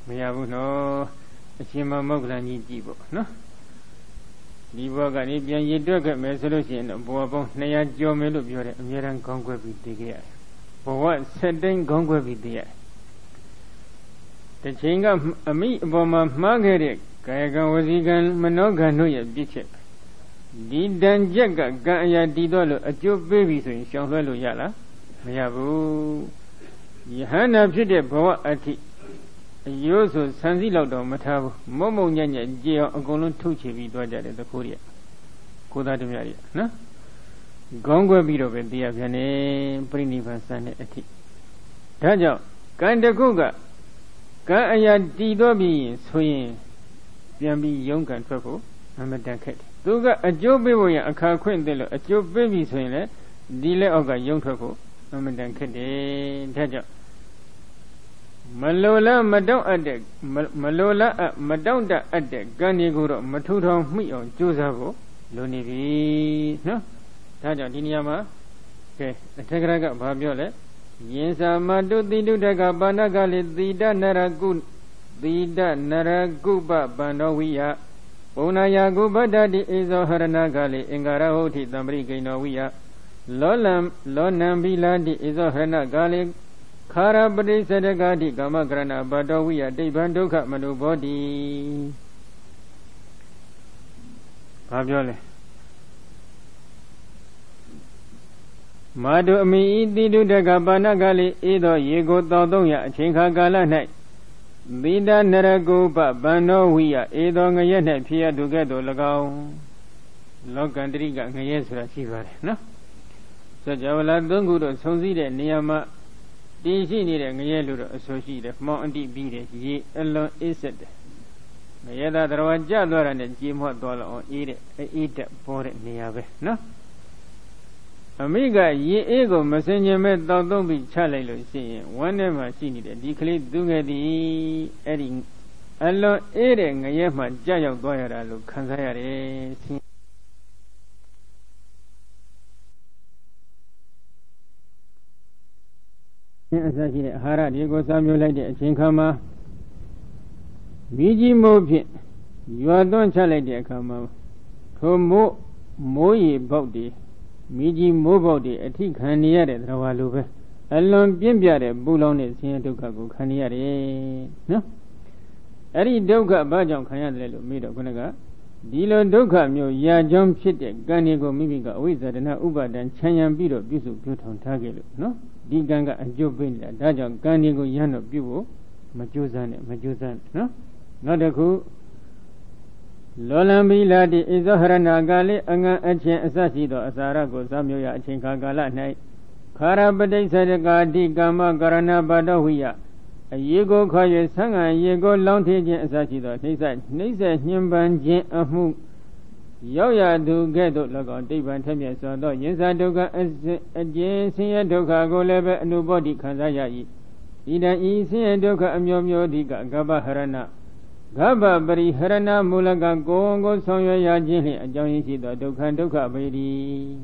Mayabuno, a Chima Moglani Dibo, no? Dibo Ganibian Yedoga, Mesolution, Boabo, Naya Jo Melu, Miran Conquer with the gear. For what said then Conquer with the air? The Chinga, a me, Boma, Margaret, Gayaga was egan, Manoga, no yet, bitch. Did Dan Jaga, Gaya Didolo, a joke baby so in Shanglo Yala, Mayabu Yahana Pide Boa Ati, Yoso Sanzilo Matabu, Momo Yanya, Geo, Golon Tuchi, Dwaja, the Korea. Koda de Maria, no? Gongo Bido, the Aviane, Priniva San Ati. Taja, Kanda Guga. Ka ayat tidobi soyin Biambi yonkan trouble, Amadan cat. Duga a job baby a car quintel, a job baby soin, delay of a young trouble, Amadan cat. Taja Malola Madon Adek, Malola Madonda Adek, Ganiguro, Matuto, me on Josavo, Lonivi, no? Taja Diniama, okay, a Tegraga Babiola, Yensa Madu Didudaga Banagali, Dida Naragun. Dida Naraguba Banowiya Unaya Guba Daddy is a Haranagali Ingara Hoti Damri Gainowiya Lolam Lonambila di is a Hanagali Karabadi Sedagadi Gamagrana Badowiya de Banduka Manubodi Pabiole Madu mi Didu de Gabanagali Ido Yego Dodoya Chinka Gala Night Bida Naraguba Banowiya Edong Yene Pia Dugedo Lagao Logandriga Yesra Sivar, no? So Javala Dungudo Sonzi de Niama Dizini de Yelur associated Monty Bide Ye alone is it. Mayada Rawaja Doran and Jim Hot Dollar or eat it for it Niave, no? Amiga ye ego messenger met don't be challenge saying whenever she needed declare doing the adding alone eating a yama judge of Goyara look Kansayare. Hara Diego Samuel like a chinkama Biji Mopi you are don't challenge a kama Tomo Moi Body Miji Mobody, a tick haniere, Rawaluve. Alone Bimbiare, Bulone, Sientukago, Haniere. No? Eri Doga Bajam Kayadelo, Mido Gunaga. Dilo Doga, Mu Ya Jump Shit, Ganigo Mimiga, Wizard and Uba than Chanyan Bido, Bisu, Buton Tagelo. No? Diganga and Joe Binda, Daja, Ganigo Yano Bubo, Majuzan, no? Not a coup. Lolambi Ladi is a Haranagali, Anga Achen Asasido, Asarago, Samuya, Chinkagala night. Karabade Sadagadi, Gama, Garana Badawiya. A Yego Koya Sanga, Yego Lontage Asasido, they said, Nisa Himban Jen Amu Yoya do Gedo Lagon, Divan Temia Sodo, Yensa Doga, a Jen Sia Doga, go level, nobody Kazayai. Ida Isi and Doga Amyomyo Diga, Gaba Harana. Gaba Bari Harana Mulaga Gongo Soya Jili, a Johnny Doka Doka Badi.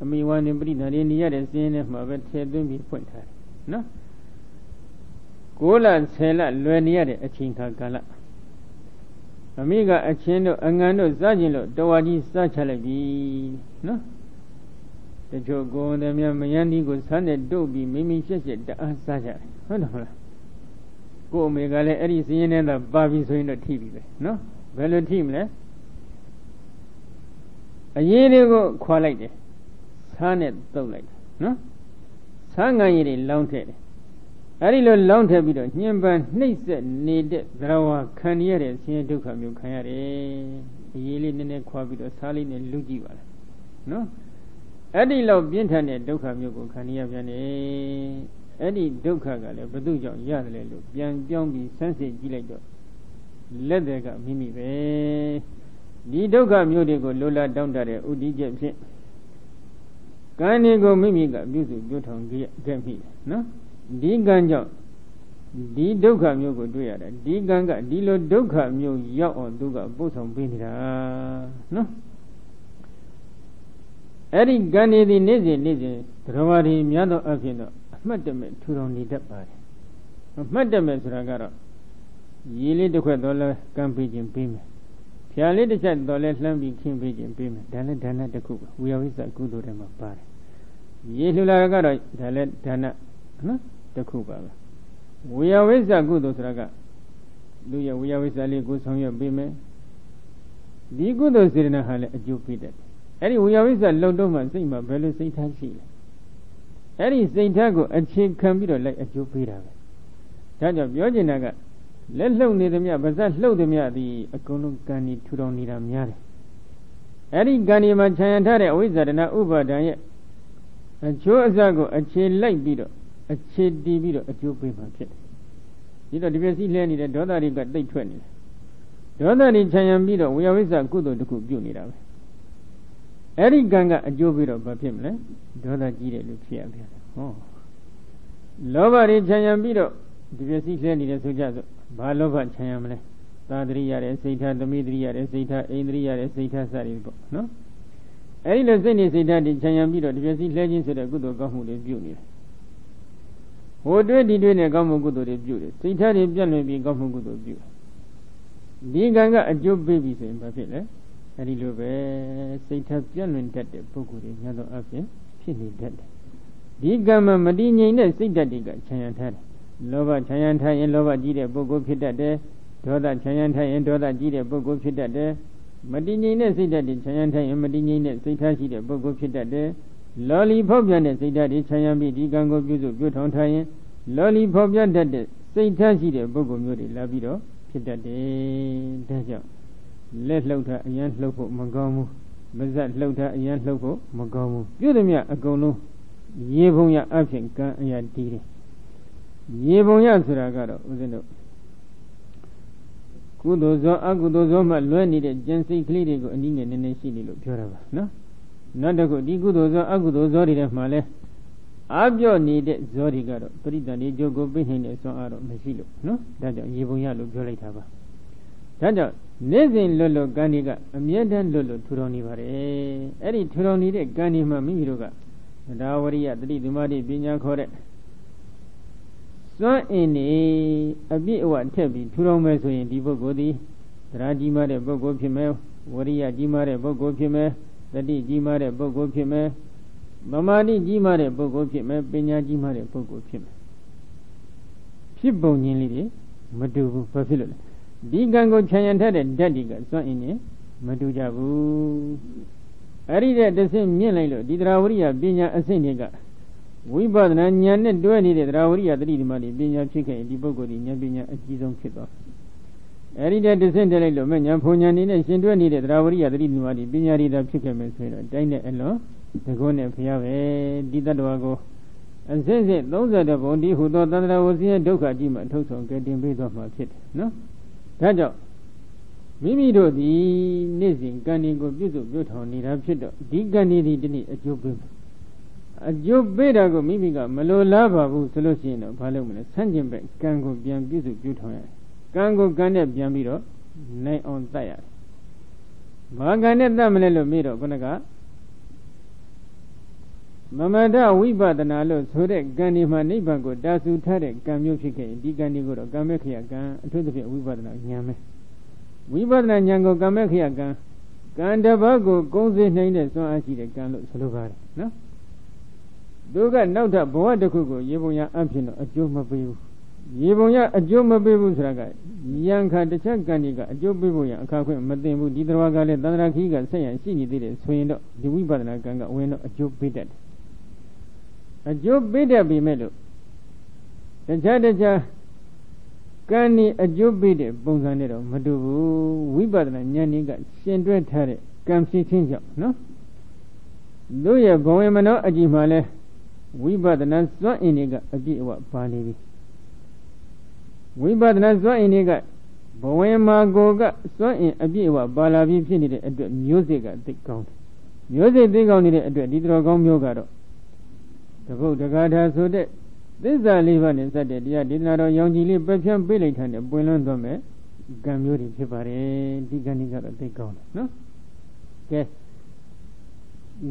I mean, one in Britain in the other scene of my vet said, don't be point her. No? Gola Sela Luaniade, a Chinka Gala. Amiga a Chendo Angano Zagilo, Dawadi Sachalabi. No? The Jogo, the Mayandi goes Sunday, Dobi, Mimi Sheshet, the Asaja. Go Megale Eddie seeing and the Bobby so in the TV. No? Well, team, eh? A year ago, quality. Sanet, so like, no? Sangayri Launted. Arilo Launted Bido, Nyamban, Nisa, needed Drawa, Kanyere, Sientuka Mukayare, Yeli Nene Quabido, Salin and Lujiva. No? Eddie loved Bintane, Doka Muko, Kanyavane. Eddie Doka Gale, Badujo, Yadle, Bianbi, Sensi Gilejo. Leather Mimi Bay. The Doka Mudigo Lola down there, Udi Jepsi. Ganigo Mimiga, Buzu, Buton, get me. No? Di Ganjo. Di Doka Mugo Duyada. Di Ganga, Dilo Doka Mu Ya or Duga, Bosom Binda. No? Eddie Gani the Nizi, Trawari Miado Afino. Madame Turon need that body. Madame Ragara. Yili the $2 campage in payment. Piali the $10 lambi campage in payment. Dana the cook. We always a good order of party. Yelula Ragara, Dana, the cook. We always a good Raga. Do you we always a good on your payment? The good is in a hall at Jupiter. Any we always a low doman saying my belly say taxi. Eddie Saint Tago, a chief computer like a Jupiter. Judge of Yojinaga. Let loan near the Mia, but that low the Mia, the Akono Gani Tudon Nida Miare. Eddie Gani Machayantare, wizard and a Uber diet. A Joe Zago, a chill light beetle, a chill divido, a Jupiter market. ဒီတော့ဒီပစ္စည်းလဲနေတဲ့ဒေါသတွေကတိတ်ထွက်နေတယ်ဒေါသတွေခြံရံပြီးတော့ဝိယဝိဇ္ဇကုသိုလ်တစ်ခုပြုတ်နေတာပဲအဲ့ဒီကံကအကျိုးပြီးတော့ဘာဖြစ်မလဲဒေါသကြီးတယ်လို့ဖြစ်ရပြန်တယ်ဟောလောဘတွေခြံရံပြီးတော့ဒီပစ္စည်းလဲနေတယ်ဆိုကြဆိုဘာလောဘခြံရံမလဲသာတရိရတဲ့စိတ်ထားသမီးတရိရတဲ့စိတ်ထားအိန္ဒြိရတဲ့စိတ်ထားစသည်ပေါ့နော်အဲ့ဒီလိုစိတ်နေစိတ်ထားတွေခြံရံပြီးတော့ဒီပစ္စည်းလဲခြင်းဆိုတဲ့ကုသိုလ်ကောင်းမှုတွေပြုနေတယ်ဟိုတွေ့ဒီတွေ့နဲ့ကောင်းမှုကုသိုလ်တွေပြုတယ်စိတ်ထားတွေပြန့်လွင်ပြီးကောင်းမှုကုသိုလ်ပြုဒီကံကအကျိုးပေးပြီဆိုရင်ဘာဖြစ်လဲအဲ့ဒီလိုပဲစိတ်ထားပြန့်လွင်တတ်တဲ့ပုဂ္ဂိုလ်တွေများသောအားဖြင့်ဖြစ်နေတတ်တယ်ဒီကံမှာမတည်ငြိမ်တဲ့စိတ်ဓာတ်တွေကခြံရံထားတယ်လောဘခြံရံထားရင်လောဘကြီးတဲ့ပုဂ္ဂိုလ်ဖြစ်တတ်တယ်ဒေါသခြံရံထားရင်ဒေါသကြီးတဲ့ပုဂ္ဂိုလ်ဖြစ်တတ်တယ်မတည်ငြိမ်တဲ့စိတ်ဓာတ်တွေခြံရံထားရင်မတည်ငြိမ်တဲ့စိတ်ထားရှိတဲ့ပုဂ္ဂိုလ်ဖြစ်တတ်တယ်လောလီဖောက်ပြန်တဲ့စိတ်ဓာတ်တွေခြံရံပြီးဒီကံကိုပြုစုပြုထောင်ထားရင်လောလီဖောက်ပြန်တတ်တဲ့စိတ်ထားရှိတဲ့ပုဂ္ဂိုလ်မျိုးတွေလာပြီးတော့ဖြစ်တတ်တယ်ဒါကြောင့်လက်လှုပ်တာအရန်လှုပ်ဖို့မကောင်းဘူးမဇက်လှုပ်တာအရန်လှုပ်ဖို့မကောင်းဘူးပြုသည်မြအကုန်လုံးရေပုံရအဖြစ်ကံအရာတည်တယ်ရေပုံရဆိုတာကတော့ဦးဇင်းတို့ကုသိုလ်ဇောအကုသိုလ်ဇောမှလွဲနေတဲ့ကျင့်စိတ်ကလေးတွေကိုအနည်းငယ်နည်းနည်းရှိနေလို့ပြောတာပါနော်နောက်တစ်ခုဒီကုသိုလ်ဇောအကုသိုလ်ဇောတွေထဲမှာလဲအပြော့နေတဲ့ဇောတွေကတော့ပရိသန္တိကြိုးကိုပြနိုင်တဲ့ဆွမ်းအားတော့မရှိလို့နော်ဒါကြောင့်ရေပုံရလို့ပြောလိုက်တာပါဒါကြောင့်နေ့စဉ်လွတ်လွတ်ကံတွေကအမြဲတမ်းလွတ်လွတ်ထူထောင်နေပါတယ်အဲ့ဒီထူထောင်နေတဲ့ကံတွေမှာမိမိတို့ကဒါဝရိယတတိဓမ္မတိပညာခေါ်တဲ့စွမ်းအင်နေအပြည့်အဝထက်ပြီးထူထောင်မယ်ဆိုရင်ဒီပုဂ္ဂိုလ်ဒီတရားကြီးမားတဲ့ပုဂ္ဂိုလ်ဖြစ်မယ်ဝရိယကြီးမားတဲ့ပုဂ္ဂိုလ်ဖြစ်မယ်တတိကြီးမားတဲ့ပုဂ္ဂိုလ်ဖြစ်မယ်မမာတိကြီးမားတဲ့ပုဂ္ဂိုလ်ဖြစ်မယ်ပညာကြီးမားတဲ့ပုဂ္ဂိုလ်ဖြစ်မယ်ဖြစ်ပုံချင်းလေးတွေမတူဘူးဘာဖြစ်လို့လဲဒီကံကိုခြံရံထားတဲ့ဓာတ်တွေကစွန့်အင်းနေမတူကြဘူးအဲ့ဒီတဲ့တစ်ဆင့်မြင့်လိုက်လို့ဒီတရားဝရိယပညာအဆင့်တွေကဝိပဿနာဉာဏ်နဲ့တွဲနေတဲ့တရားဝရိယတတိဓမ္မတွေပညာဖြစ်ခဲ့ရင်ဒီပုဂ္ဂိုလ်ဒီဉာဏ်ပညာအကြီးဆုံးဖြစ်သွားအဲ့ဒီတဲ့တစ်ဆင့်တက်လိုက်လို့မဲ့ဉာဏ်ဖုန်ဉာဏ်နေနဲ့ရှင်တွဲနေတဲ့တရားဝရိယတတိဓမ္မတွေပညာတွေသာဖြစ်ခဲ့မယ်ဆိုရင်တော့တိုင်းတဲ့အလွန်တကုန်းနဲ့ဖျားပဲဒီတတ္တဝါကိုအစစ်စစ်30ဘုံဒီဟုသောသန္တရာဝစီရဲ့ဒုက္ခကြီးမှထုတ်ဆောင်ကယ်တင်ပေးသွားမှာဖြစ်တယ်နော်ဒါကြောင့်မိမိတို့ဒီနေ့စဉ်ကံတွေကိုပြုစုပြုထောင်နေတာဖြစ်တော့ဒီကံတွေဒီနေ့အကျိုးပေးအကျိုးပေးတာကိုမိမိကမလိုလားပါဘူးဆိုလို့ရှိရင်တော့ဘာလုပ်မလဲဆန့်ကျင်ဘက်ကံကိုပြန်ပြုစုပြုထောင်ရတယ်ကံကိုကံနဲ့ပြန်ပြီးတော့နိုင်အောင်တတ်ရတယ်ဘာကံနဲ့တတ်မလဲလို့မေးတော့ခုနကမမတဝိပဿနာလို့ဆိုတဲ့ကံဒီမှာနိဗ္ဗာန်ကိုတာဆူထားတဲ့ကံမျိုးဖြစ်ခဲ့ရင်ဒီကံဒီကိုတော့ကံမဲ့ခရကံအထူးသဖြင့်ဝိပဿနာဉာဏ်ပဲဝိပဿနာဉာဏ်ကိုကံမဲ့ခရကံကံတစ်ပါးကိုကုန်းစေနိုင်တဲ့စွမ်းအားရှိတဲ့ကံလို့ဆိုလိုပါတယ်နော်သူကနောက်ထပ်ဘဝတစ်ခုကိုရေပုံရအဖြစ်တော့အကျိုးမပေးဘူးရေပုံရအကျိုးမပေးဘူးဆိုတာကယံခါတစ်ချက်ကံဒီကအကျိုးပေးဖို့ရအခါခွင့်မသိဘူးဒီတော်ကလည်းသန္တရာခီးကဆက်ရရှိနေသေးတယ်ဆိုရင်တော့ဒီဝိပဿနာကံကဝင်တော့အကျိုးပေးတတ်တယ်အကျိုးပေးတတ်ပြီမဲ့လို့တခြားကံဤအကျိုးပေးတဲ့ပုံစံနဲ့တော့မတူဘူးဝိပဿနာဉာဏ်ဤကရှင်တွဲထားတဲ့ကံဖြစ်ခြင်းကြောင့်နော်တို့ရဲ့ဘဝမနောအကြည့်မှလဲဝိပဿနာစွမ်းအင်တွေကအပြည့်အဝပါနေပြီဝိပဿနာစွမ်းအင်တွေကဘဝမှာကိုကစွမ်းအင်အပြည့်အဝပါလာပြီးဖြစ်နေတဲ့အတွက်မျိုးစေ့ကသိကောင်းတယ်မျိုးစေ့သိကောင်းနေတဲ့အတွက်ဒီတော်ကောင်းမျိုးကတော့တပုတ်တကားထာဆိုတဲ့သစ္စာလေးပါးနဲ့စတဲ့တရားဒေသနာတော်ရောင်ကြီးလေးပယ်ဖြန်းပေးလိုက်တဲ့ပွင့်လွန်းသွားမဲ့ကံမျိုးတွေဖြစ်ပါတယ်ဒီကံတွေကတော့သိကောင်းတယ်နော်ကဲ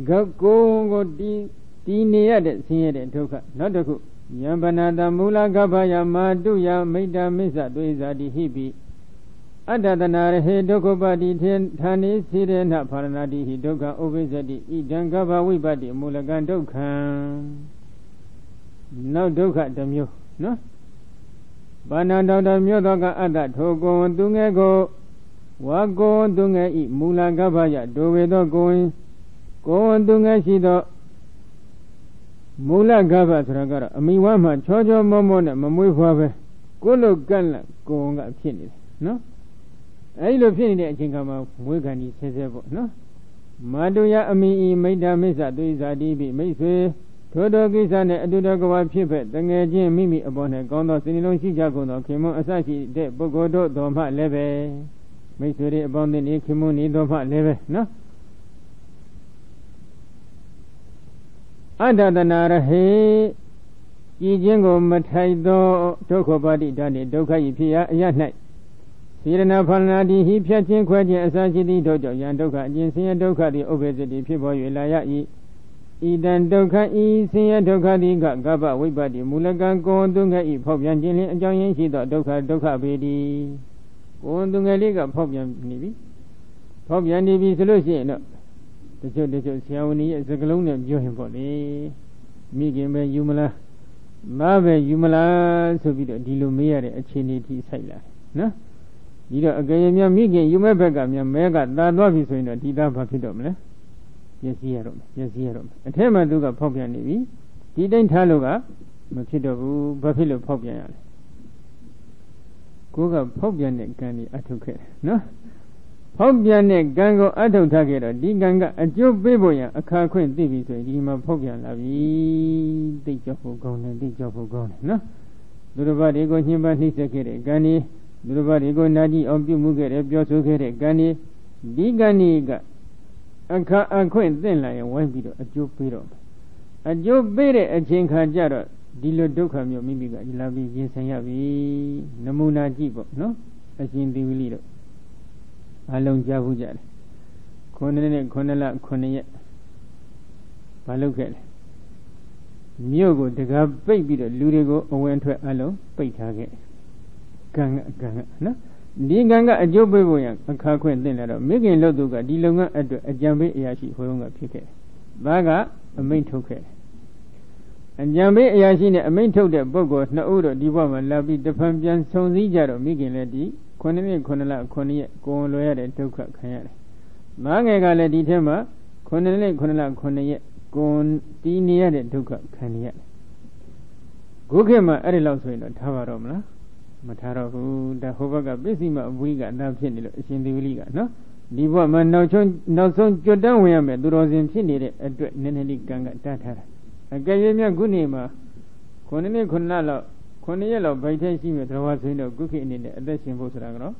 ဂကုံကိုတီနေရတဲ့ဆင်းရဲတဲ့ဒုက္ခနောက်တစ်ခုယံပနာတမူလကပ္ပယမာတုယမိတ္တမစ္ဆသွေဇာတိဟိပိအတ္တတနာရဟေဒုက္ခပတိထေဌာနိစေရဏဖာရဏတိဟိဒုက္ခဥပိစ္ဆတိဣဒံကပ္ပဝိပတ္တိမူလကံဒုက္ခံနောက်ဒုက္ခတစ်မျိုးနော်ဘာနာတော်တော်မျိုးသောကအတ္တထိုကိုယ်သူငယ်ကိုဝါကိုယ်သူငယ်ဤမူလကပ္ပယဒိုဝေသောကိုယ်သူငယ်ရှိသောမူလကပ္ပဆိုတာကတော့အမိဝါမှချောချောမောမောနဲ့မမွေးဖွားပဲကိုယ်လိုကန့်လန့်ကိုယ်ကဖြစ်နေတယ်နော်အဲဒီလိုဖြစ်နေတဲ့အချိန်ကမှမွေးခံဒီဆဲဆဲပေါ့နော်မာတုယအမိဤမိတ္တမစ္ဆသွေဇာတိပိမိတ်ဆွေ ထိုသောကိစ္စနှင့်အတူတကွာဖြစ်ပဲတငယ်ချင်းမိမိအပေါ်၌ကောင်းသောစိတ်နှလုံးရှိကြကုန်သောခင်မွန်းအစရှိတဲ့ပုဂ္ဂိုလ်တို့တော်မှလည်းပဲမိတ်ဆွေတွေအပေါင်းအသင်းဤခင်မွန်းဤတော်မှလည်းပဲနော်အတ္တတနာရဟေကြည်ခြင်းကိုမထိုက်သောဒုက္ခပါတိဓာတ်နှင့်ဒုက္ခဤဖြစ်ရာအရ၌စေရနာဖလနာတိဟိဖြတ်ခြင်းခွဲခြင်းအစရှိသည့်တို့ကြောင့်ယံဒုက္ခအကျဉ်းဆင်းရဲဒုက္ခသည်ဥပ္ပေစတိဖြစ်ပေါ်၍လာရ၏ဣဒံဒုက္ခဤဆင်းရဲဒုက္ခသည်ကကပ္ပဝိပ္ပတိမူလကံကိုယ်သူငယ်ဤဖောက်ပြန်ခြင်းလင်အကြောင်းရင်းရှိသောဒုက္ခပေတည်းကိုယ်သူငယ်လေးကဖောက်ပြန်နေပြီဖောက်ပြန်နေပြီဆိုလို့ရှိရင်တော့တချို့ဆရာဝန်ကြီးရဲ့စကားလုံးနဲ့ပြောရင်ပေါ့လေမိခင်ပဲယူမလားမပဲယူမလားဆိုပြီးတော့ဒီလိုမေးရတဲ့အခြေအနေထိဆိုင်လာနော်ဒီတော့အကယ်၍များမိခင်ယူမဲ့ဘက်ကများမဲကသာသွားပြီဆိုရင်တော့ဒီသားဘာဖြစ်တော့မလဲပျက်စီးရတော့မယ်အထက်မှာသူကဖောက်ပြန်နေပြီဒီတိုင်းထားလို့ကမဖြစ်တော့ဘူးဘာဖြစ်လို့ဖောက်ပြန်ရလဲကိုကဖောက်ပြန်တဲ့ကံကြီးအထုတ်ခဲ့နော်ဖောက်ပြန်တဲ့ကံကိုအထုတ်ထားခဲ့တော့ဒီကံကအကျိုးပေးဖို့ရန်အခါခွင့်သိပြီဆိုရင်ဒီမှာဖောက်ပြန်လာပြီသိကြောက်ဖို့ကောင်းတယ်နော်သူတစ်ပါးတွေကိုညှဉ်းပန်းနှိပ်စက်ခဲ့တဲ့ကံကြီးသူတစ်ပါးတွေကိုနာကြည့်အောင်ပြုမှုခဲ့တဲ့ပြောဆိုခဲ့တဲ့ကံကြီးဒီကံကြီးကအခါအခွင့်သိလာရင်ဝိုင်းပြီးတော့အကျိုးပေးတော့အကျိုးပေးတဲ့အချိန်ခါကျတော့ဒီလိုဒုက္ခမျိုးမိမိကလာပြီးရင်ဆိုင်ရပြီနမူနာကြည့်ပေါ့နော်အရှင်သီဝိလိတို့အလုံးကြားဘူးကြတယ်9နှစ်နဲ့9လ9ရက်ဘာလုပ်ခဲ့လဲမြို့ကိုတကားပိတ်ပြီးတော့လူတွေကိုအဝင်ထွက်အလုံးပိတ်ထားခဲ့ကံကနော်ဒီကံကအကျိုးပေးဖို့ရအခါခွင့်သိလာတော့မိခင်လို့သူကဒီလုပ်ငန်းအတွက်အကြံပေးအရာရှိဟိုတုန်းကဖြစ်ခဲ့ဒါကအမိန့်ထုတ်ခဲ့အကြံပေးအရာရှိနဲ့အမိန့်ထုတ်တဲ့ပုဂ္ဂိုလ်နှစ်ဦးတို့ဒီဘဝမှာလာပြီးတဖန်ပြန်ဆုံစည်းကြတော့မိခင်လည်းဒီ9နှစ်9လ9ရက်ကိုယ်လွယ်ရတဲ့ဒုက္ခခံရတယ်။မားငယ်ကလည်းဒီထဲမှာ9နှစ်9လ9ရက်ကိုယ်တီးနေရတဲ့ဒုက္ခခံနေရတယ်။ခုခေတ်မှာအဲ့ဒီလောက်ဆိုရင်တော့ထားပါတော့မလား။မထားတော့ဘူး။ဒါဟိုဘက်ကပစ္စည်းမအဝိကအနာဖြစ်နေလို့အရှင်သီဝိလိကနော်ဒီဘဝမှာနောက်ဆုံးကြွတန်းဝင်ရမယ်သူတော်စင်ဖြစ်နေတဲ့အတွက်နည်းနည်းလေးကံကတတ်ထားတာ။အကယ်၍မြတ်ခုနေမှာ9နှစ်9လလောက်9ရက်လောက်ဗိုက်ထဲရှိမဲ့တော်ဆိုရင်တော့ခုခေတ်အနေနဲ့အသက်ရှင်ဖို့ဆိုတာကတော့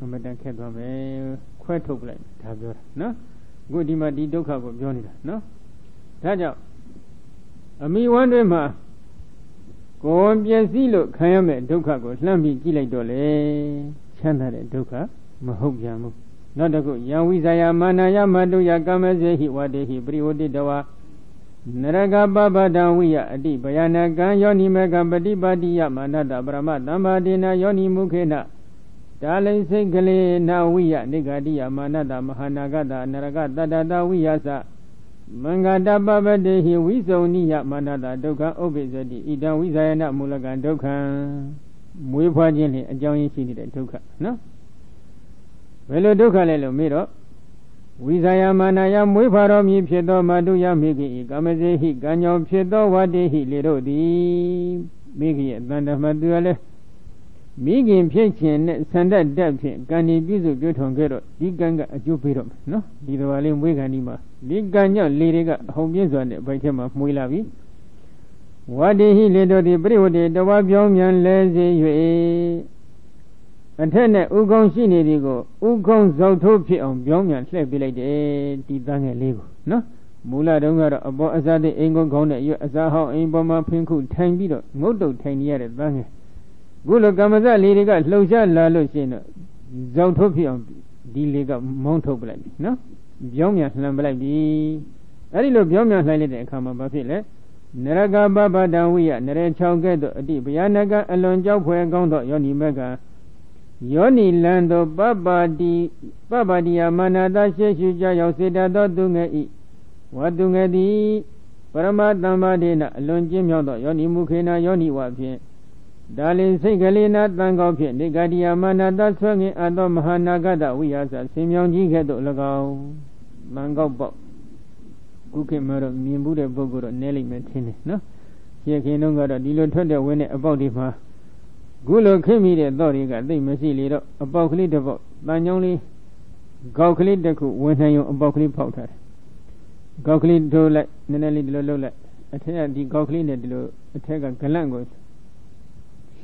အမတန်ခက်သွားမယ်ခွဲထုတ်ပလိုက်ဒါပြောတာနော်အခုဒီမှာဒီဒုက္ခကိုပြောနေတာနော်ဒါကြောင့်အမိဝမ်းတွင်မှာကိုယ်ပျက်စီးလို့ခံရမဲ့ဒုက္ခကိုလှမ်းပြီးကြည့်လိုက်တော့လေချမ်းသာတဲ့ဒုက္ခမဟုတ်ပြန်ဘူးနောက်တစ်ခုယံဝိဇာယမာနယမတုယကမ္မဇေဟိဝတေဟိပရိဝတိတဝါနရကပပဒံဝိယအတိဗယနာကံယောနိမေကပฏิပါတိယမာနတပရမသမ္မာဒေနယောနိမုခေနဒါလိစိတ်ကလေးနာဝိယနိဂတိယမာနတမဟာနာဂတနရကတတတဝိယသမင်္ဂတပပတေဟိဝိဇုံနိယမာနတဒုက္ခဥပ္ပိသတိဣဒံဝိဇာယနာမူလကံဒုက္ခံမွေးဖွားခြင်းနဲ့အကြောင်းရင်းရှိနေတဲ့ဒုက္ခနော်ဘယ်လိုဒုက္ခလဲလို့မေးတော့ဝိဇာယမာနယမွေးဖွားတော်မူဖြစ်သောမတုယမိခင်ဤကာမဇေဟိကံကြောင့်ဖြစ်သောဝတ္တိဟိလေတို့သည်မိခင်ရဲ့တန်တမသူရလဲမိခင်ဖြစ်ခြင်းနဲ့ဆန္ဒတက်ဖြင့်ကံဒီပြုစုပြုထုံခဲ့တော့ဒီကံကအကျိုးပေးတော့မယ်နော်ဒီတော်လေးမွေးကံဒီမှာဒီကံကြောင့်လေတွေကအဟုန်ပြင်းစွာနဲ့ဘိုက်ထဲမှာမှွေးလာပြီဝတ္တိဟိလေတို့သည်ပရိဝတ္တိတဝါပြောင်းမြန်လဲစေ၍အထက်နဲ့ဥကုံရှိနေသည်ကိုဥကုံဇောက်ထိုးဖြစ်အောင်ပြောင်းမြန်လှည့်ပေးလိုက်တယ်ဒီသားငယ်လေးကိုနော်မူလတုန်းကတော့အပေါ်အစားတဲ့အိမ်ကုန်းခေါင်းနဲ့ရွက်အစားဟောင်းအိမ်ပေါ်မှာဖင်ခုထိုင်ပြီးတော့ငုတ်တုတ်ထိုင်နေရတဲ့သားငယ်ခုလိုကမ္မဇလေးတွေကလှုပ်ရှားလာလို့ရှိရင်တော့ဇောက်ထိုးဖြစ်အောင်ဒီလေးကမောင်းထုတ်ပလိုက်ပြီနော်ပြောင်းမြန်လှန်ပလိုက်ပြီအဲ့ဒီလိုပြောင်းမြန်လှိုက်လိုက်တဲ့အခါမှာဘာဖြစ်လဲနရကပပဒံဝိယနရေ6ကဲ့သို့အတိဗျာနကအလွန်ကြောက်ဖွယ်ကောင်းသောယောနိမကယောနိလန်သောပပတိယမာနတာရှေ့ရှုကြရောက်စေတတ်သောသူငယ်ဤဝတ္တုငယ်သည်ပရမသမ္မာဒေနအလွန်ကျင်းမြောက်သောယောနိမုခေနယောနိဝဖြင့်ဒါလင်စိတ်ကလေးနာတန်ကောက်ဖြင့်နေဂတိယမာနတာဆွဲငင်အပ်သောမဟာနာဂတဝိယသဆင်မြောင်ကြီးကဲ့သို့၎င်းတန်ကောက်ပေါ့ခုခေတ်မှာတော့မြင်ဘူးတဲ့ပုဂ္ဂိုလ်တော့နဲလိမ့်မယ်ထင်တယ်နော်ရှင်းခင်တော့ကတော့ဒီလိုထွက်တဲ့ဝင်းတဲ့အပေါက်တွေမှာခုလိုခင်းမိတဲ့တော့တွေကသိမရှိလေတော့အပေါက်ကလေးတစ်ပေါက်တန်ကြောင်းလေးကောက်ကလေးတစ်ခုဝင်နိုင်ုံအပေါက်ကလေးဖောက်ထားတယ်ကောက်ကလေးထိုးလိုက်နည်းနည်းလေးဒီလိုလှုပ်လိုက် အထက်ကဒီကောက်ကလေးနဲ့ဒီလိုအထက်ကဂလန့်ကို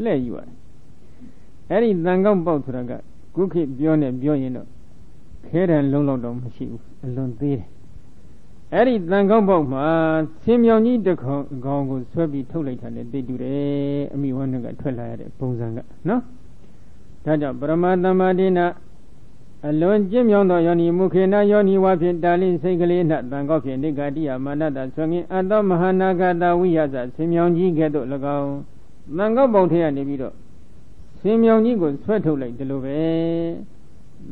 လှည့်ယူရတယ်အဲ့ဒီတန်ကောက်ပေါက်ဆိုတာကခုခေတ်ပြောနေပြောရင်တော့ခဲတံလုံးလောက်တော့မရှိဘူးအလွန်သေးတယ်အဲ့ဒီတန်ကောက်ပေါက်မှာဆင်းမြောင်ကြီးတစ်ကောင်ကိုဆွဲပြီးထုတ်လိုက်တာနဲ့တိတ်တူတယ်အမိဝမ်းကထွက်လာရတဲ့ပုံစံကနော်ဒါကြောင့်ပရမသမ္မာဒိနာအလွန်ကျင့်မြောင်းသောယောနိမုခေနယောနိဝါဖြင့်တာလိစိတ်ကလေးနှတန်ကောက်ဖြင့်နိဂတိယမာနတဆွေငင်အတ္တမဟာနာဂတဝိယသဆင်းမြောင်ကြီးကဲ့သို့၎င်းတန်ကောက်ပေါက်ထဲကနေပြီးတော့ဆင်းမြောင်ကြီးကိုဆွဲထုတ်လိုက်တယ်လို့ပဲ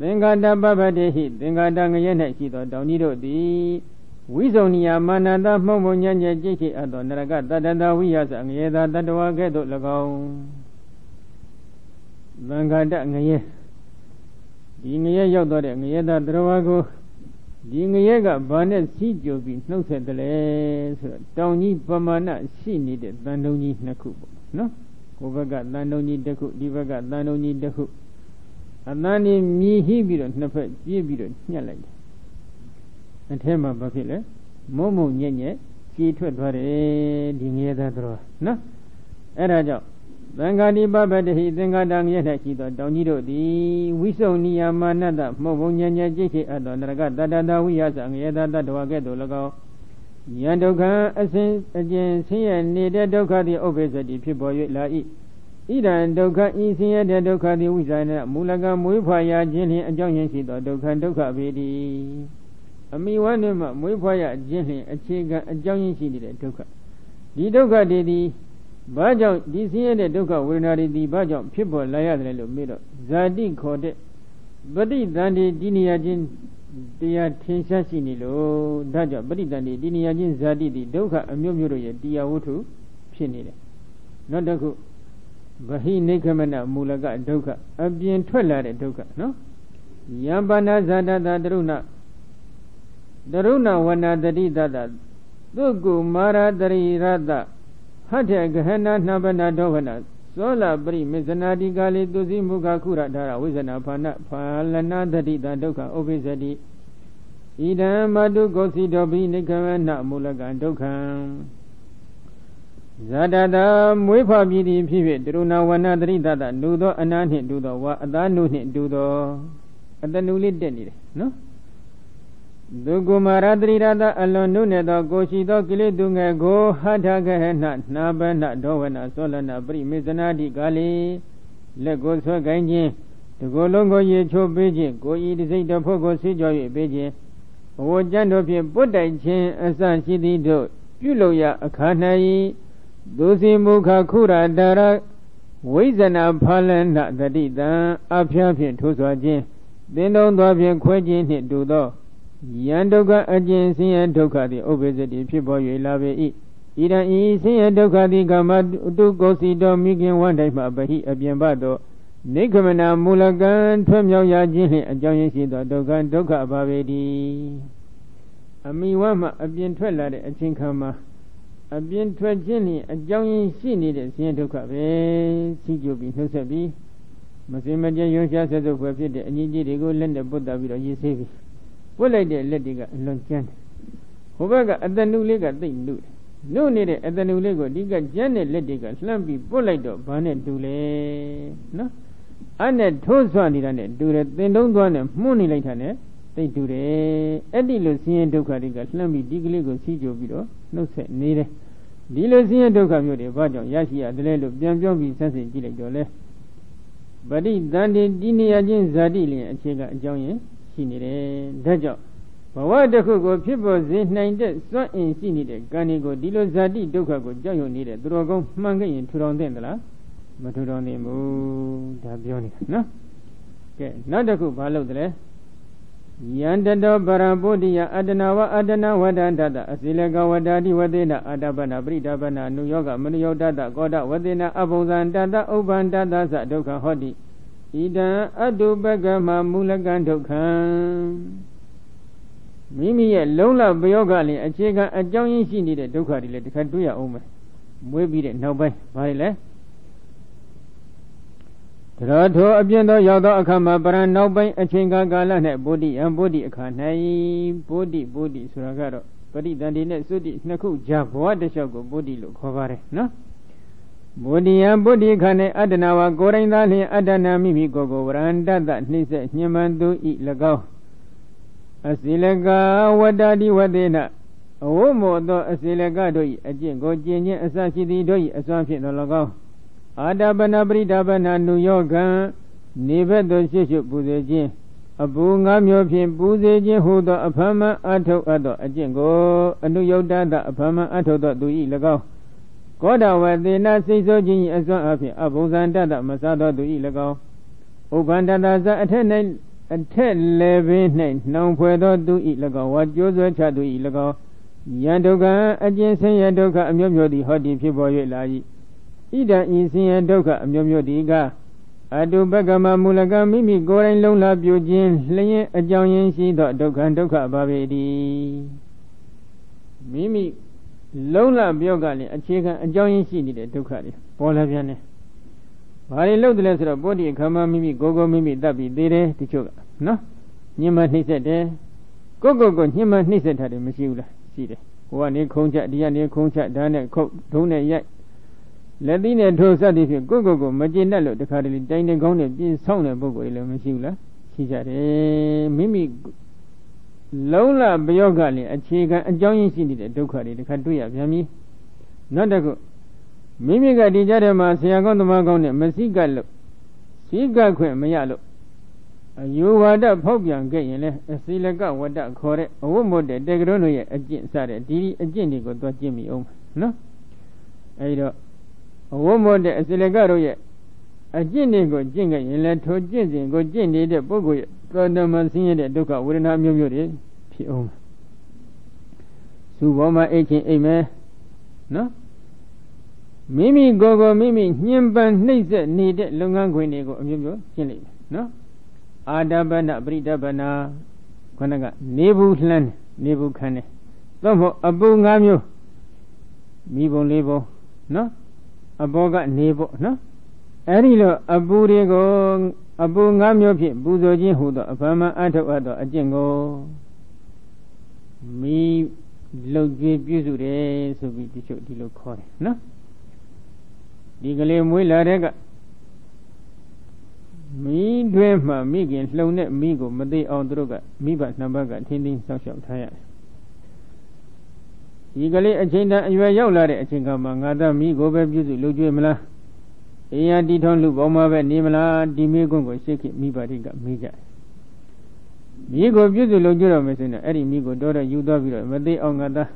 သင်္ကာတပပတေဟိသင်္ကာတငရဲ၌ရှိသောတောင်ကြီးတို့သည်ဝိဇုံနိယမာနတမှုံမုံညံ့ညဲ့ကြိတ်ချိအပ်သောနရကတတ္တတဝိယသငရဲသာတတ္တဝါကဲ့သို့၎င်းသင်္ကာတငရဲဒီငရဲရောက်တော့တဲ့ငရဲသားတရဝါကိုဒီငရဲကဘာနဲ့စီးကြိုပြီးနှုတ်ဆက်တယ်လဲဆိုတော့တောင်ကြီးပမာဏရှိနေတဲ့တန်တုံးကြီးနှစ်ခုပေါ့နော်ကိုယ်ဘက်ကတန်တုံးကြီးတစ်ခုဒီဘက်ကတန်တုံးကြီးတစ်ခုအတန်းကြီးမြည်ဟိပြီးတော့နှစ်ဖက်ပြေးပြီးတော့ညှက်လိုက်တယ်အထဲမှာဘာဖြစ်လဲမုံမုံညက်ညက်ကြေထွက်သွားတယ်ဒီငရဲသားတရဝါနော်အဲ့ဒါကြောင့်သံဃာတိပပတဟိသင်္ဃာတံမြဲ၌ရှိသောတောင်ကြီးတို့သည်ဝိစုံနိယမာနတမှုတ်ဘုံညံညံကြိတ်ချိအပ်သောနရကတတ္တတဝိယသငရေတတ္တဝကဲ့သို့၎င်းယံဒုက္ခအစဉ်အကျဉ်ဆင်းရဲနေတဲ့ဒုက္ခသည်ဥပ္ပေသတိဖြစ်ပေါ်၍လာ၏ဣဒံဒုက္ခဤဆင်းရဲတဲ့ဒုက္ခသည်ဝိဇာနမူလကမွေးဖွာရခြင်းလျင်အကြောင်းရင်းရှိသောဒုက္ခဒုက္ခပေတည်းအမိဝမ်းနှင့်မှမွေးဖွာရခြင်းလျင်အခြေခံအကြောင်းရင်းရှိနေတဲ့ဒုက္ခဒီဒုက္ခတွေသည်ဘာကြောင့်ဒီဆင်းရဲတဲ့ဒုက္ခဝေဒနာတွေဒီဘာကြောင့်ဖြစ်ပေါ်လာရတယ်လို့မေးတော့ဇာတိခေါ်တဲ့ပဋိသန္ဓေဒီနေရာချင်းတရားထင်ရှားရှိနေလို့ဒါကြောင့်ပဋိသန္ဓေဒီနေရာချင်းဇာတိဒီဒုက္ခအမျိုးမျိုးတို့ရဲ့တရားဝတ္ထုဖြစ်နေတယ်နောက်တစ်ခုဗဟိနိခမနမူလကဒုက္ခအပြင်ထွက်လာတဲ့ဒုက္ခနော်ယံပါဏဇာတတတရုဏဝနာတတိတတသုကုမာရတရိရတဟထဂဟနာနှပနာဒောဝနာသောလပရိမေဇနာတိကာလေသူစီမုခခုရဒါရဝိဇနာဖာနဖာလနာတတိတဒုက္ခဥပိသတိဣဒံမတုကောစီတောပိနိခမနမူလကဒုက္ခံဇာတတမွေးဖွားပြီးသည်ဖြစ်၍တရုဏဝနာတရိတတနုသောအနာနှင့်တူသောဝါအသားနုနှင့်တူသောအတနုလေးတက်နေတယ်နော်ဒုက္ခမာရတရိရတအလွန်နုနေသောကိုရှိသောကိလေသူငယ်ကိုဟထဂဟနနာဘနဒောဝနာသောလနာပရိမေဇနာတိကာလေလက်ကိုဆွဲကိုင်းခြင်းတကိုယ်လုံးကိုရေချိုးပေးခြင်းကိုဤတစိတ်တစ်ဖုတ်ကိုဆေးကြော၍ပေးခြင်းဘဝကျမ်းတို့ဖြင့်ပုတ်တိုက်ခြင်းအစရှိသည်တို့ပြုလုပ်ရအခါ၌သူစီမုခခုရဒါရဝိဇနာဖာလနတတိတံအဖျားဖြင့်ထိုးစွာခြင်းသင်္တုံသောဖြင့်ခွဲခြင်းနှင့်တူသောယံဒုက္ခအကျဉ်ဆင်းရဲဒုက္ခသည်ဥပ္ပေစတိဖြစ်ပေါ်၍လာပေ၏ဣဒံဤဆင်းရဲဒုက္ခသည်ကမ္မတုကိုစီတော်မိခင်ဝမ်းတိုင်းမှဗဟိအပြင်ဘသောနိဂမနာမူလကံထွက်မြောက်ရခြင်းနှင့်အကြောင်းရင်းရှိသောဒုက္ခဒုက္ခပါပေတည်းအမိဝမ်းမှအပြင်ထွက်လာတဲ့အချင်းခံမှာအပြင်ထွက်ခြင်းနှင့်အကြောင်းရင်းရှိနေတဲ့ဆင်းရဲဒုက္ခပဲစီကြိုပြီးနှုတ်ဆက်ပြီးမစင်မကြရွှရှားဆက်စုပ်ဖွယ်ဖြစ်တဲ့အညီကြီးတွေကိုလက်နဲ့ပုတ်တာပြီးတော့ရေးဆေးပြီးပွတ်လိုက်တဲ့လက်တွေကအလွန်ကျန်းတယ်ဟိုဘက်ကအတနုလေးကသိမ့်နုတယ်နုနေတဲ့အတနုလေးကိုဒီကကျန်းတဲ့လက်တွေကလှမ်းပြီးပွတ်လိုက်တော့ဘာနဲ့တူလဲနော်အဲ့နဲ့ထိုးဆွနေတာနဲ့တူတယ်သင်တုံးသွားနဲ့မှုန့်နေလိုက်တာနဲ့သိတူတယ်အဲ့ဒီလိုဆင်းရဲဒုက္ခတွေကလှမ်းပြီးဒီကလေးကိုစီးကြိုပြီးတော့နှုတ်ဆက်နေတယ်ဒီလိုဆင်းရဲဒုက္ခမျိုးတွေဘာကြောင့်ရရှိရတယ်လို့ပြန်ပြောပြီးဆက်စဉ်ကြည့်လိုက်တော့လေပဋိသန္ဓေဒီနေရာချင်းဇာတိလျင်အခြေကအကြောင်းရင်းရှိနေတယ်ဒါကြောင့်ဘဝတစ်ခုကိုဖြစ်ပေါ်စေနိုင်တဲ့စွန့်အင်ရှိနေတဲ့ကံတွေကိုဒီလိုဇာတိဒုက္ခကိုကြောက်ရွံ့နေတဲ့သူတော်ကောင်းမှန်ခဲ့ရင်ထူထောင်သင့်သလားမထူထောင်သင့်ဘူးဒါပြောနေတာနော်ကဲနောက်တစ်ခုဘာလုပ်သလဲယန္တတောပရံပုဒ္ဓိယအတ္တနာဝအတ္တနာဝဒန္တတအစိလကဝဒာတိဝသေနအာတပနာပရိဒပနာအနုယောဂမနုယောတတကောဒဝသေနအဘုံဇံတတဥပ္ပန္တတသဒုက္ခဟောတိဣဒံအတုပကမမူလကံဒုက္ခံမိမိရဲ့လုံးလပယောဂလည်းအခြေခံအကြောင်းရင်းရှိနေတဲ့ဒုက္ခတွေလည်းတစ်ခါတွေ့ရအောင်မယ်မွေးပြီးတဲ့နောက်ပိုင်းဘာလဲ တရောထိုအပြင်းသောရောက်သောအခါမှာပရံနောက်ပိုင်းအချိန်ကာလ၌ဗုဒ္ဓယံဗုဒ္ဓအခါ၌ဗုဒ္ဓဆိုတာကတော့ပရိသန္တိနဲ့သုတိနှစ်ခုကြာဘဝတစ်လျှောက်ကိုဗုဒ္ဓလို့ခေါ်ပါတယ်နော်ဗုဒ္ဓယံဗုဒ္ဓခါ၌အတ္တနာဝကိုယ်တိုင်းသားလျင်အတ္တနာမိမိကိုယ်ကိုဝရန္တတနှိမ့်ဆက်ညှဉ်းပန်းသူဤ၎င်းအစိလကဝတ္တတိဝတေနအဝမောသောအစိလကတို့ဤအကျင့်ကိုကျင့်ခြင်းအစရှိသည်တို့ဤအစွမ်းဖြင့်တော်၎င်းအာတပနာပရိဒပနာနုယောဂံနေဘက်သို့ရှိရှိပူဇေခြင်းအပူငါးမျိုးဖြင့်ပူဇေခြင်းဟူသောအဖမ်းမှအထုတ်အပ်သောအကျင့်ကိုအနုယုတ်တသအဖမ်းမှအထုတ်သောသူဤ၎င်းကောဒဝသေနစိတ်ဆိုးခြင်းဤအစွမ်းအဖြင့်အဘုံဇံတတမစားသောသူဤ၎င်းဥပ္ပန္တတဇအထက်လည်းပင်၌နှောင်ဖွယ်သောသူဤ၎င်းဝါကျိုးဆွဲချသူဤ၎င်းယံဒုက္ခအကျဉ်ဆင်းရဲဒုက္ခအမျိုးမျိုးသည်ဟောဒီဖြစ်ပေါ်၍လာ၏ဣဒံဤဆင်းရဲဒုက္ခအမျိုးမျိုးဒီကအတုပကမမူလကမိမိကိုယ်တိုင်လုံလပြုခြင်းလျင်အကြောင်းရင်းရှိသောဒုက္ခပါပေ၏မိမိလုံလပြောကလည်းအခြေခံအကြောင်းရင်းရှိနေတဲ့ဒုက္ခတွေပေါ်လာပြန်တယ်ဘာတွေလုပ်တယ်လဲဆိုတော့ပုဒ္ဓိခမမိမိကိုမိမိတတ်ပြီးသေးတယ်တချို့ကနော်ညှဉ်းမနှိမ့်ဆက်တယ်ကိုညှဉ်းမနှိမ့်ဆက်တာတွေမရှိဘူးလားရှိတယ်ဟိုကနေခုံးချဒီကနေခုံးချဒါနဲ့ခုတ်ဒုံးနဲ့ရိုက်လက်သီးနဲ့ထိုးစသည်ဖြင့်ကိုမကျေနပ်လို့တခါတလေတိုင်းကောင်းနဲ့ပြင်းဆောင်တဲ့ပုဂ္ဂိုလ်တွေလည်းမရှိဘူးလားရှိကြတယ်မိမိလုံးလပယောဂလည်းအခြေခံအကြောင်းရင်းရှိနေတဲ့ဒုက္ခတွေတခါတွေ့ရပြန်ပြီနောက်တစ်ခုမိမိကဒီကြတဲ့မှာဆရာကောင်းသမားကောင်းနဲ့မစိကလို့စိကခွင့်မရလို့အယူဝါဒဖောက်ပြန်ခဲ့ရင်လည်းအစီလကဝတ္တခေါ်တဲ့အဝတ်မွတ်တဲ့တေကရုံးတို့ရဲ့အကျင့်စတဲ့ဒီအကျင့်တွေကိုသွားကျင့်မိအောင်နော်အဲဒီတော့အဝတ်မွတ်တဲ့အစီလကတို့ရဲ့အကျင့်တွေကိုကျင့်ခဲ့ရင်လည်းထိုကျင့်စဉ်ကိုကျင့်နေတဲ့ပုဂ္ဂိုလ်ရဲ့သောတမန်ဆင်းရဲတဲ့ဒုက္ခဝေဒနာမျိုးမျိုးတွေဖြစ်အောင်သူ့ဘောမှာအိတ်ချင်းအိတ်မယ်နော်မိမိကိုယ်မိမိညှဉ်းပန်းနှိပ်စက်နေတဲ့လုပ်ငန်းခွင်တွေကိုအမျိုးမျိုးကျင့်လိုက်မယ်နော်အာတပနပရိဒပနာခဏကနေဘူးလှမ်းနေဘူးခန်းနေသို့မဟုတ်အပူ၅မျိုးမိဘုံ၄ဘုံနော်အဘောကနေပေါ့နော်အဲ့ဒီလိုအပူတွေကိုအပူ၅မျိုးဖြင့်ပူဇော်ခြင်းဟူသောအဖမအထုတ်အပ်သောအကျင့်ကိုမိလုတ်ကြွေးပြုစုတယ်ဆိုပြီးဒီချုပ်ဒီလိုခေါ်တယ်နော်ဒီကလေးမွေးလာတဲ့ကမိတွဲမှမိခင်လှုံတဲ့မိကိုမသိအောင်သူတို့ကမိဘနှစ်ဘက်ကထင်းထင်းဆောက်ရှောက်ထားရတယ်ဒီကလေးအချိန်တန်အရွယ်ရောက်လာတဲ့အချိန်ကမှငါသားမိကိုပဲပြုစုလုပ်ကြွေးမလားအေးရတီထုံးလူပေါင်းမှာပဲနေမလားဒီမိကွန်းကိုရှေ့ခေမိဘတွေကမေးကြတယ်မိကိုပြုစုလုပ်ကြွေးတော့မယ်ဆိုရင်အဲ့ဒီမိကိုတော်တော်ယူသွားပြီးတော့မသိအောင်ငါသား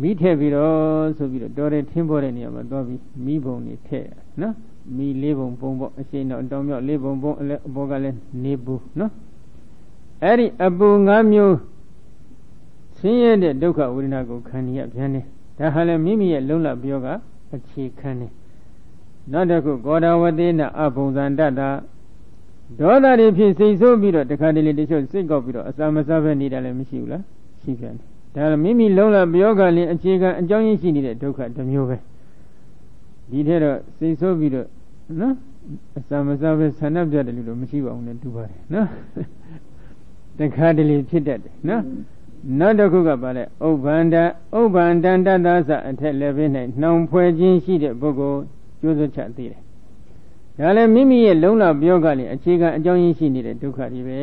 မိထည့်ပြီးတော့ဆိုပြီးတော့တော်တယ်ထင်းပေါ်တဲ့နေရာမှာသွားပြီးမိဘုံနေထည့်ရနော်မိ၄ဘုံပုံပေါ့အရှိန်တော့တောင်မြောက်၄ဘုံပုံအလဲအပေါ်ကလည်းနေဘူးနော်အဲ့ဒီအပူ၅မျိုးဆင်းရဲတဲ့ဒုက္ခဝေဒနာကိုခံရပြန်တယ်ဒါဟာလည်းမိမိရဲ့လုံလပြောကအခြေခံတယ်နောက်တစ်ခုကောဒဝတိနအဘုံဇန္တတာဒေါသတွေဖြစ်စိတ်ဆိုးပြီးတော့တခါတလေတချို့စိတ်ကောက်ပြီးတော့အစာမစားဘဲနေတာလည်းမရှိဘူးလားရှိပြန်တယ်ဒါလည်းမိမိလုံလပြောကလည်းအခြေခံအကြောင်းရင်းရှိနေတဲ့ဒုက္ခတစ်မျိုးပဲဒီထဲတော့စိတ်ဆိုးပြီးတော့နော်အစာမစားပဲဆန္ဒပြတယ်လို့မရှိပါဘူးနဲ့တူပါတယ်နော်တခါတလေဖြစ်တတ်တယ်နော်နောက်တစ်ခုကပါလဲဥပ္ပန္တန်တသသအထက်လည်းပဲ၌နှောင်ဖွဲ့ခြင်းရှိတဲ့ပုဂ္ဂိုလ်ကျိုးစွချသေးတယ်ဒါလည်းမိမိရဲ့လုံလပြောကလည်းအခြေခံအကြောင်းရင်းရှိနေတဲ့ဒုက္ခတွေပဲ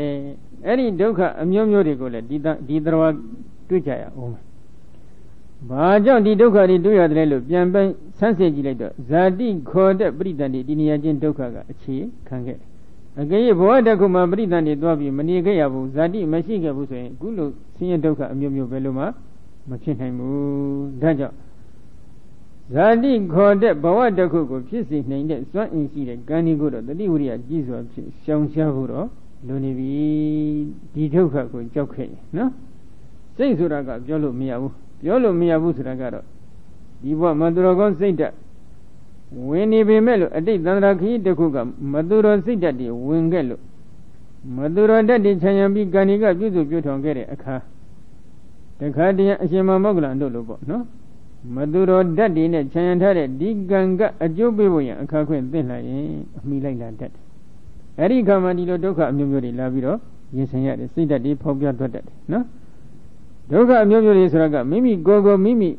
အဲ့ဒီဒုက္ခအမျိုးမျိုးတွေကိုလည်းဒီသရဝတွေ့ကြရအောင်ဘာကြောင့်ဒီဒုက္ခတွေတွေ့ရတယ်လို့ပြန်ပြန်ဆန်းစစ်ကြည့်လိုက်တော့ဇာတိခေါ်တဲ့ပရိသန္တိဒီနေရာချင်းဒုက္ခကအခြေခံခဲ့အကယ်၍ဘဝတစ်ခုမှာပရိသန္တိသွားပြီးမနေခဲ့ရဘူးဇာတိမရှိခဲ့ဘူးဆိုရင်အခုလိုဆင်းရဲဒုက္ခအမျိုးမျိုးပဲလို့မှမဖြစ်နိုင်ဘူးဒါကြောင့်ဇာတိခေါ်တဲ့ဘဝတစ်ခုကိုဖြစ်စေနိုင်တဲ့စွမ်းအင်ရှိတဲ့ကံဒီကိုတော့တတိဝရိယကြီးစွာဖြစ်ရှောင်ရှားဖို့တော့လိုနေပြီဒီဒုက္ခကိုကြောက်ခဲ့နော်စိတ်ဆိုတာကပြောလို့မရဘူးပြောလို့မရဘူးဆိုတာကတော့ဒီဘဝမသူတော်ကောင်းစိတ်ဓာတ်ဝင်နေပေမဲ့လို့အတိတ်သန္တရာခရီးတစ်ခုကမသူတော်စိတ်ဓာတ်တွေဝင်ခဲ့လို့မသူတော်ဓာတ်တွေခြံရံပြီးကံဒီကပြုစုပြုထောင်ခဲ့တဲ့အခါတခါတည်းအရှင်မောဂလန်တို့လို့ပေါ့နော်မသူတော်ဓာတ်တွေနဲ့ခြံရံထားတဲ့ဒီကံကအကျိုးပေးဖို့ရန်အခါခွင့်သိလာရင်အမိလိုက်လာတတ်တယ် Eri Kamandilo Doka Mumuri Labiro, Yesaya, the Sita de Popia Totet, no? Doka Mumuri Sraga, Mimi Gogo Mimi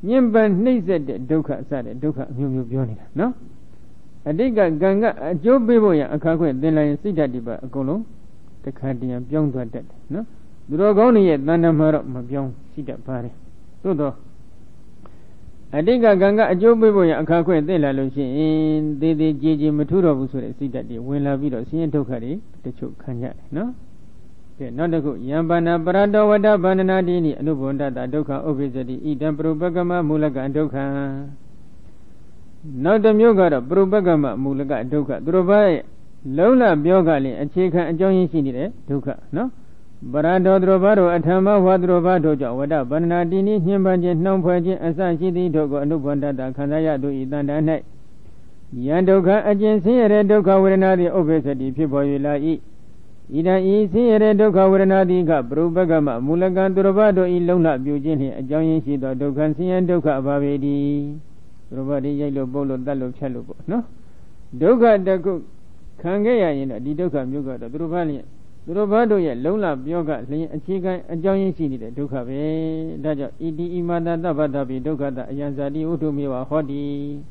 Nyemban Nized Doka Sada, Doka Mumuri, no? Adiga Ganga, Joe Biboya, a Kakwe, then I Sita Diba, a Golo, the Cardian Bion Totet, no? Drogoni yet Nanamara Mabion, Sita Pare. Todo. Adiga Ganga, a Joe Biboya, a Kakwe, de la Lucin, de Gigi Matura Busure, Sita, when La Vido, Sien Tokari, the Chuk Kanya, no? Not a good Yambana, Barada, Wada, Banana Dini, Nubunda, Doka, Obesity, Idam Brubagama, Mulaga, and Doka. Not the Mugara, Brubagama, Mulaga, Doka, Drobai, Lola, Biogali, and Chika, and Johnny Sini, Doka, no? Barado, Drobado, Atama, Wadrobado, Wada, Banana Dini, Himbanjan, no Pajan, and San City, Dogo, and Nubunda, Kanaya, do it than that night. Yandoka, agency, Redoka, with another obesity, people you like. Ida isi ere doka waranadi ka brubagama mulagan durabado ilona bujin a join si do dokan si and doka babedi robadi yellow bolo dalo chalubo no doka daku kangaya in a didoka muga the brubali durabado ye lola bioga a chicken a join si the doka be daja idi imada dabadabi doka da yanzadi utumiwa hodi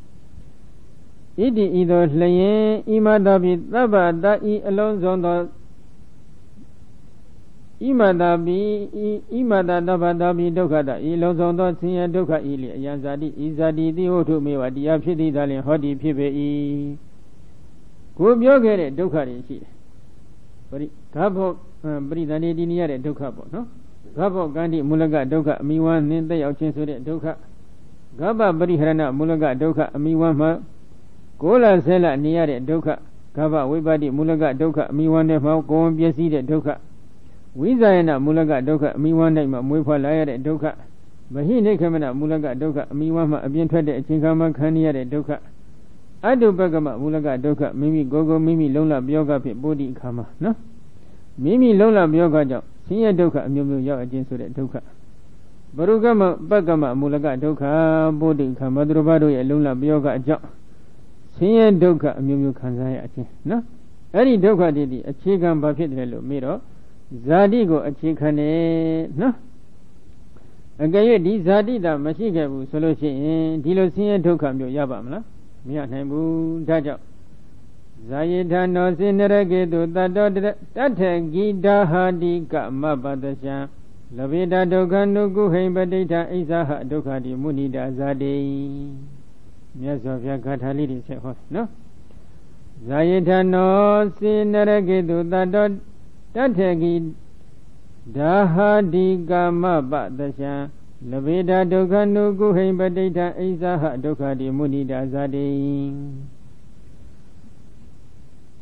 idi ido laye imadabi dabada I alone Imada Dabadabi Dokada, Ilozondo Tia Doka Ili, Yanzadi, Izadi, the Otu Mewa, the Apidi Dali, Hodi Pibe. Kubyoge, Dokari, she. But Kabo Bridani Dinia Dokabo, no? Gabo Gandhi Mulaga Doka, Miwan, Ninde Ochinsu Doka. Gaba Brihrana Mulaga Doka, Miwama. Gola Sela Niare Doka. Gaba Wibadi Mulaga Doka, Miwan Nemo, Go and Biasi Doka. Wizayana Mulaga Doka, Miwana, Mufa Doka, Bahi Nekamana Mulaga Doka, Miwama, Abientrade, Chinkama Kania Doka. Adu Bagama Mulaga Doka, Mimi Gogo, Mimi Lola Bioga, Bodi Kama, no? Mimi Lola Bioga, Sia Doka, Mumu Yaw against Doka. Barugama Bagama Mulaga Doka, Bodi Kama, Drobado, Lola Bioga Job. Sia Doka, Mumu Kanzai, no? Any Doka did a chicken bucket miro. Zadigo a chickane, no? Again, these Zadida, Mashikabu, Solution, Dilosia Tokam, Yabamla, Mianabu, Daja. Zayeta no Sineregedo, that Gida Hadika, Mabadasha, Lavida Dogano, Guhemba data, Isaha, Dokadi, Munida Zade. Yes, of Yakatalidi, no? Zayeta no Sineregedo, that Tatagi Dahadiga Mabadasha Laveda Doganu Guhemba data Isaha Dokadi Munida Zade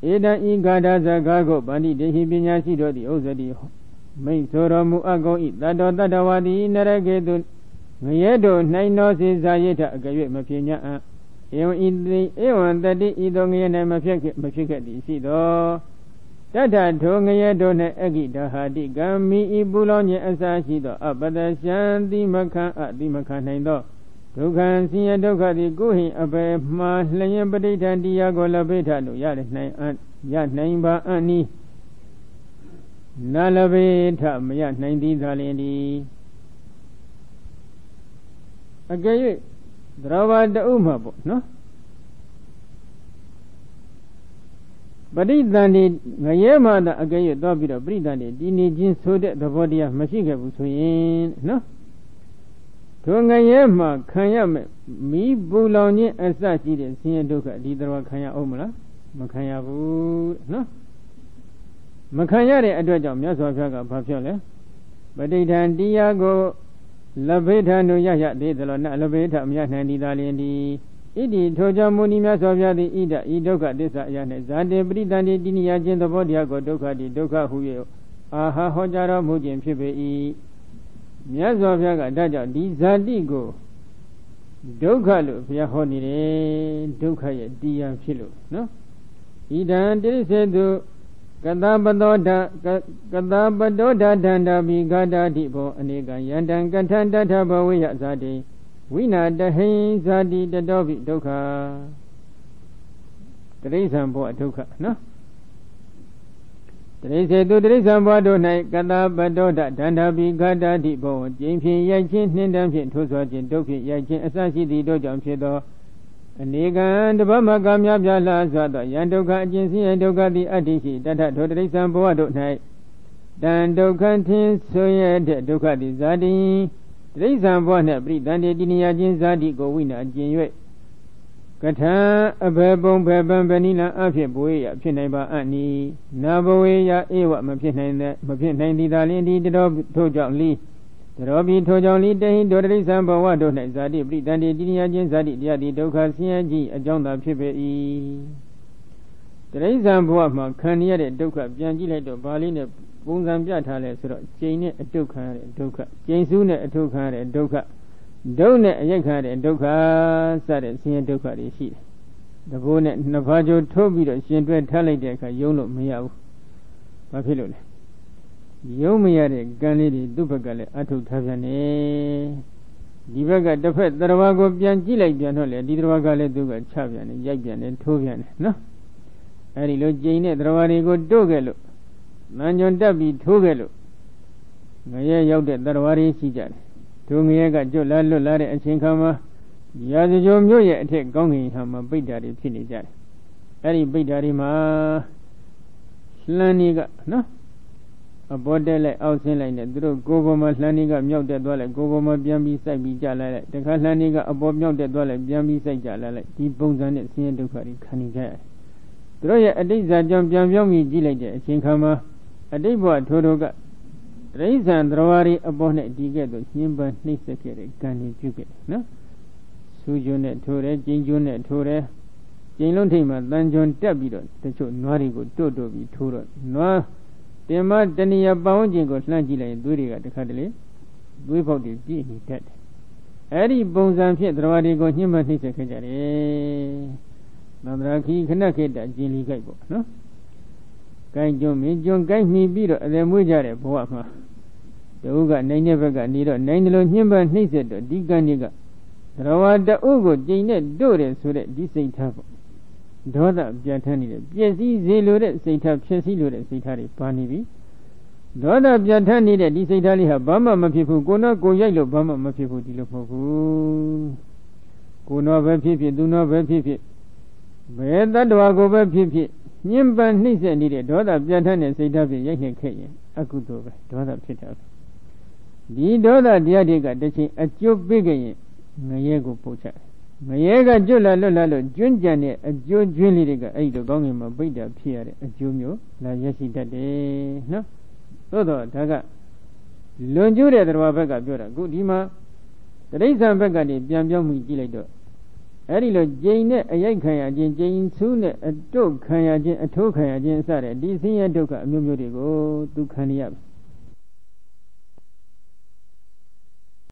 Eda Igada Zagago Bani de Hibinyasi do the Ozadi Main Soromu Ago it Dado Dadawadi Naragedo Yedo Nainosi Zayeta Gaye Mapina Ewan that the Idongian Mafika di Sido Tata Tongaya Dona Agida Hadi Gami Ibulonia Asachido Abadashan di Makanaido Tokan Sia Doka di Guhi Abe Ma Layan Badita Diago Labeta no Yat Naimba Ani Nalabeta Mayat 90 Zalendi Again Drava the Umabo, no? But it than it, Nayama the Agay Dobida Bridani, Dini Jin so that the body of Mashika Busuin, no? Tongayama, Kayam, me Buloni, and such it is, Siendoka, Didra Kaya Omala, Makaya Boo, no? Makayari Adwajam, Yasofaga, Papiola, but they dan Diago Labeta no Yaya, de the Labeta, Mianandi Dali. Idi Toja Munima Sovia the Ida, Idoka, this Ayane, Zande Bridani Dinia, the body of Doka, the Doka who Aha Hojara Mujim Pibe Miazovia Daja, di Zadigo Doka look, Yahonire, Doka, Dia Filo, no? Idan did say do Kadabadoda, Danda, Bigada, Dibo, and Ega, Yandan, Katanda, Tabawi, Zadi. We not the hay Zadi the Dobi Doka. The reason for Doka, no? တရိစေသူတရိစ္ဆာန်ဘဝတို့၌ကတပတောဒဒန္တာပိဂတာတိဘောကျင်းဖြင့်ရိုက်ခြင်းနှင်းတန်းဖြင့်ထိုးဆွခြင်းဒုက္ခရိုက်ခြင်းအစရှိသည့်တို့ကြောင့်ဖြစ်သောအနေကံတပတ်မကများပြားလာစွာသောယံဒုက္ခအကျဉ်းစင်းရဒုက္ခသည်အတ္တိရှိတထထိုတရိစ္ဆာန်ဘဝတို့၌တန်ဒုက္ခထင်းဆိုရတဲ့ဒုက္ခသည်ဇာတိတရိစ္ဆာန်ဘဝနှင့်ပြိတန်တေတိနိယခြင်းဇာတိကိုဝိနာကျင်၍ကထာအဘေပုံဘေပံဗနိလံအဖြစ်ဘဝေယဖြစ်နိုင်ပါအံ့နီနာဘဝေယဧဝမဖြစ်နိုင်သည်သာလျှင်ဒီတတော်ထို့ကြောင့်လိတတော်ပြီးထို့ကြောင့်လိတဟိဒေါတရိစ္ဆာန်ဘဝတို့၌ဇာတိပြိတန်တေတိနိယခြင်းဇာတိတရားတိဒုက္ခဆင်းရဲခြင်းအကြောင်းသာဖြစ်ပေ၏တရိစ္ဆာန်ဘဝမှာခံရတဲ့ဒုက္ခပြန်ကြည့်လိုက်တော့ဗာလိနဲ့ပုံစံပြထားလဲဆိုတော့ကျိန်နဲ့အတုခံရတဲ့ဒုက္ခကျိန်စုနဲ့အထုခံရတဲ့ဒုက္ခဒုနဲ့အရိုက်ခံရတဲ့ဒုက္ခစတဲ့ဆင်းရဲဒုက္ခတွေရှိတယ်။တဘိုးနဲ့နှစ်ဖားကြိုးထိုးပြီးတော့ရှင်တွဲထားလိုက်တဲ့အခါယုံလို့မရဘူး။ဘာဖြစ်လို့လဲ။ယုံမရတဲ့ကံလေးတွေသူ့ဘက်ကလည်းအထုထားပြန်နေ။ဒီဘက်ကတစ်ဖက်တရားကိုပြန်ကြည့်လိုက်ပြန်တော့လေဒီတရားကလည်းသူကချပြန်နေရိုက်ပြန်နေထိုးပြန်နေနော်။အဲဒီလိုကျိန်တဲ့တရားတွေကိုတို့ခဲ့လို့နန်းကြွန်တက်ပြီးထိုးခဲ့လို့ငရဲရောက်တဲ့တရားတွေရှိကြတယ်။ထိုငရဲကကျွတ်လာလွတ်လာတဲ့အချိန်ခါမှာရာဇဂိုမြို့ရဲ့အထက်ကောင်းကင်ဟာမှာပိဋ္ဌာတွေဖြစ်နေကြတယ်။အဲဒီပိဋ္ဌာတွေမှာလှမ်းနေကနော်အပေါ်တက်လိုက်အောက်ဆင်းလိုက်နဲ့သူတို့ကိုယ်ပေါ်မှာလှမ်းနေကမြောက်တက်သွားလိုက်ကိုယ်ပေါ်မှာပြန်ပြီးစိုက်ပြီးကြလိုက်တခါလှမ်းနေကအပေါ်မြောက်တက်သွားလိုက်ပြန်ပြီးစိုက်ကြလိုက်ဒီပုံစံနဲ့ဆင်းရဲဒုက္ခတွေခံနေကြရတယ်။သူတို့ရဲ့အတိတ်ဇာကြောင့်ပြန်ပြောင်းပြီးကြည့်လိုက်တဲ့အချိန်ခါမှာအတိတ်ဘဝထိုးထိုးကတရိစ္ဆာန်သရဝရီအပေါ်နဲ့ဒီကဲ့သို့ညှင်းပန်းနှိမ့်ဆက်ခဲ့တဲ့ကံတွေပြုခဲ့တယ်နော်ဆူကျွန်းနဲ့ထိုးတယ်ကျင်းကျွန်းနဲ့ထိုးတယ်ကျင်းလုံးထိပ်မှာတန်ကျွန်းတက်ပြီးတော့တချို့နွားတွေကိုတို့ပြီးထိုးတော့နွားတင်မတဏီယပဝန်းကျင်ကိုလှမ်းကြည့်လိုက်ရင်သွေးတွေကတခါတလေသွေးပေါက်တွေပြည့်နေတတ်တယ်အဲ့ဒီပုံစံဖြင့်သရဝရီကိုညှင်းပန်းနှိမ့်ဆက်ခဲ့ကြတယ်သန္တရာခီခဏခေတ္တကျင်းလီကြိုက်ပေါ့နော်ကိုင်းကျွန်းမင်းကျွန်းကိုင်းမိပြီးတော့အသက်မွေးကြတဲ့ဘဝမှာတူကနိုင်တဲ့ဘက်ကနေတော့နိုင်တယ်လို့ညှင်းပန်းနှိမ့်ဆက်တော့ဒီကံတွေကသရဝတူကိုကျိန်နဲ့တို့တယ်ဆိုတဲ့ဒီစိတ်ထားပေါ့ဒေါသပြတ်ထန်းနေတယ်ပြည့်စည်စေလိုတဲ့စိတ်ထားဖြစ်စည်းလိုတဲ့စိတ်ထားတွေပါနေပြီဒေါသပြတ်ထန်းနေတဲ့ဒီစိတ်ထားလေးဟာဘာမှမဖြစ်ဘူးကိုယ်တော့ကိုယ်ရိုက်လို့ဘာမှမဖြစ်ဘူးဒီလိုမဟုတ်ဘူးကိုယ်တော့ပဲဖြစ်ဖြစ်သူတော့ပဲဖြစ်ဖြစ်ဘယ်တ attva ကိုပဲဖြစ်ဖြစ်ညှင်းပန်းနှိမ့်ဆက်နေတဲ့ဒေါသပြတ်ထန်းတဲ့စိတ်ဓာတ်ဖြင့်ရိုက်နှက်ခဲ့ရင်အကုသိုလ်ပဲဒေါသဖြစ်တာဒီဒေါသတရားတွေကတစ်ချိန်အကျိုးပေးခဲ့ရင်ငရဲကိုပို့ချငရဲကကျွတ်လာလွတ်လာလို့ကျွန်းကြံတဲ့အကျိုးကျွန်းလေးတွေကအဲ့ဒီတော့ကောင်းကင်မှာပိဋ္ဌာဖြစ်ရတဲ့အကျိုးမျိုးလာရရှိတတ်တယ်နော်သို့တော့ဒါကလွန်ကျူးတဲ့တရားဘက်ကပြောတာခုဒီမှာတရိစ္ဆာန်ဘက်ကနေပြန်ပြောင်းပြီးကြည့်လိုက်တော့အဲ့ဒီလိုကျိန်နဲ့အရိုက်ခံရခြင်းကျိန်ဆူးနဲ့အတုတ်ခံရခြင်းအထိုးခံရခြင်းစတဲ့ဒီဆင်းရဲဒုက္ခအမျိုးမျိုးတွေကိုသူခံရပြီ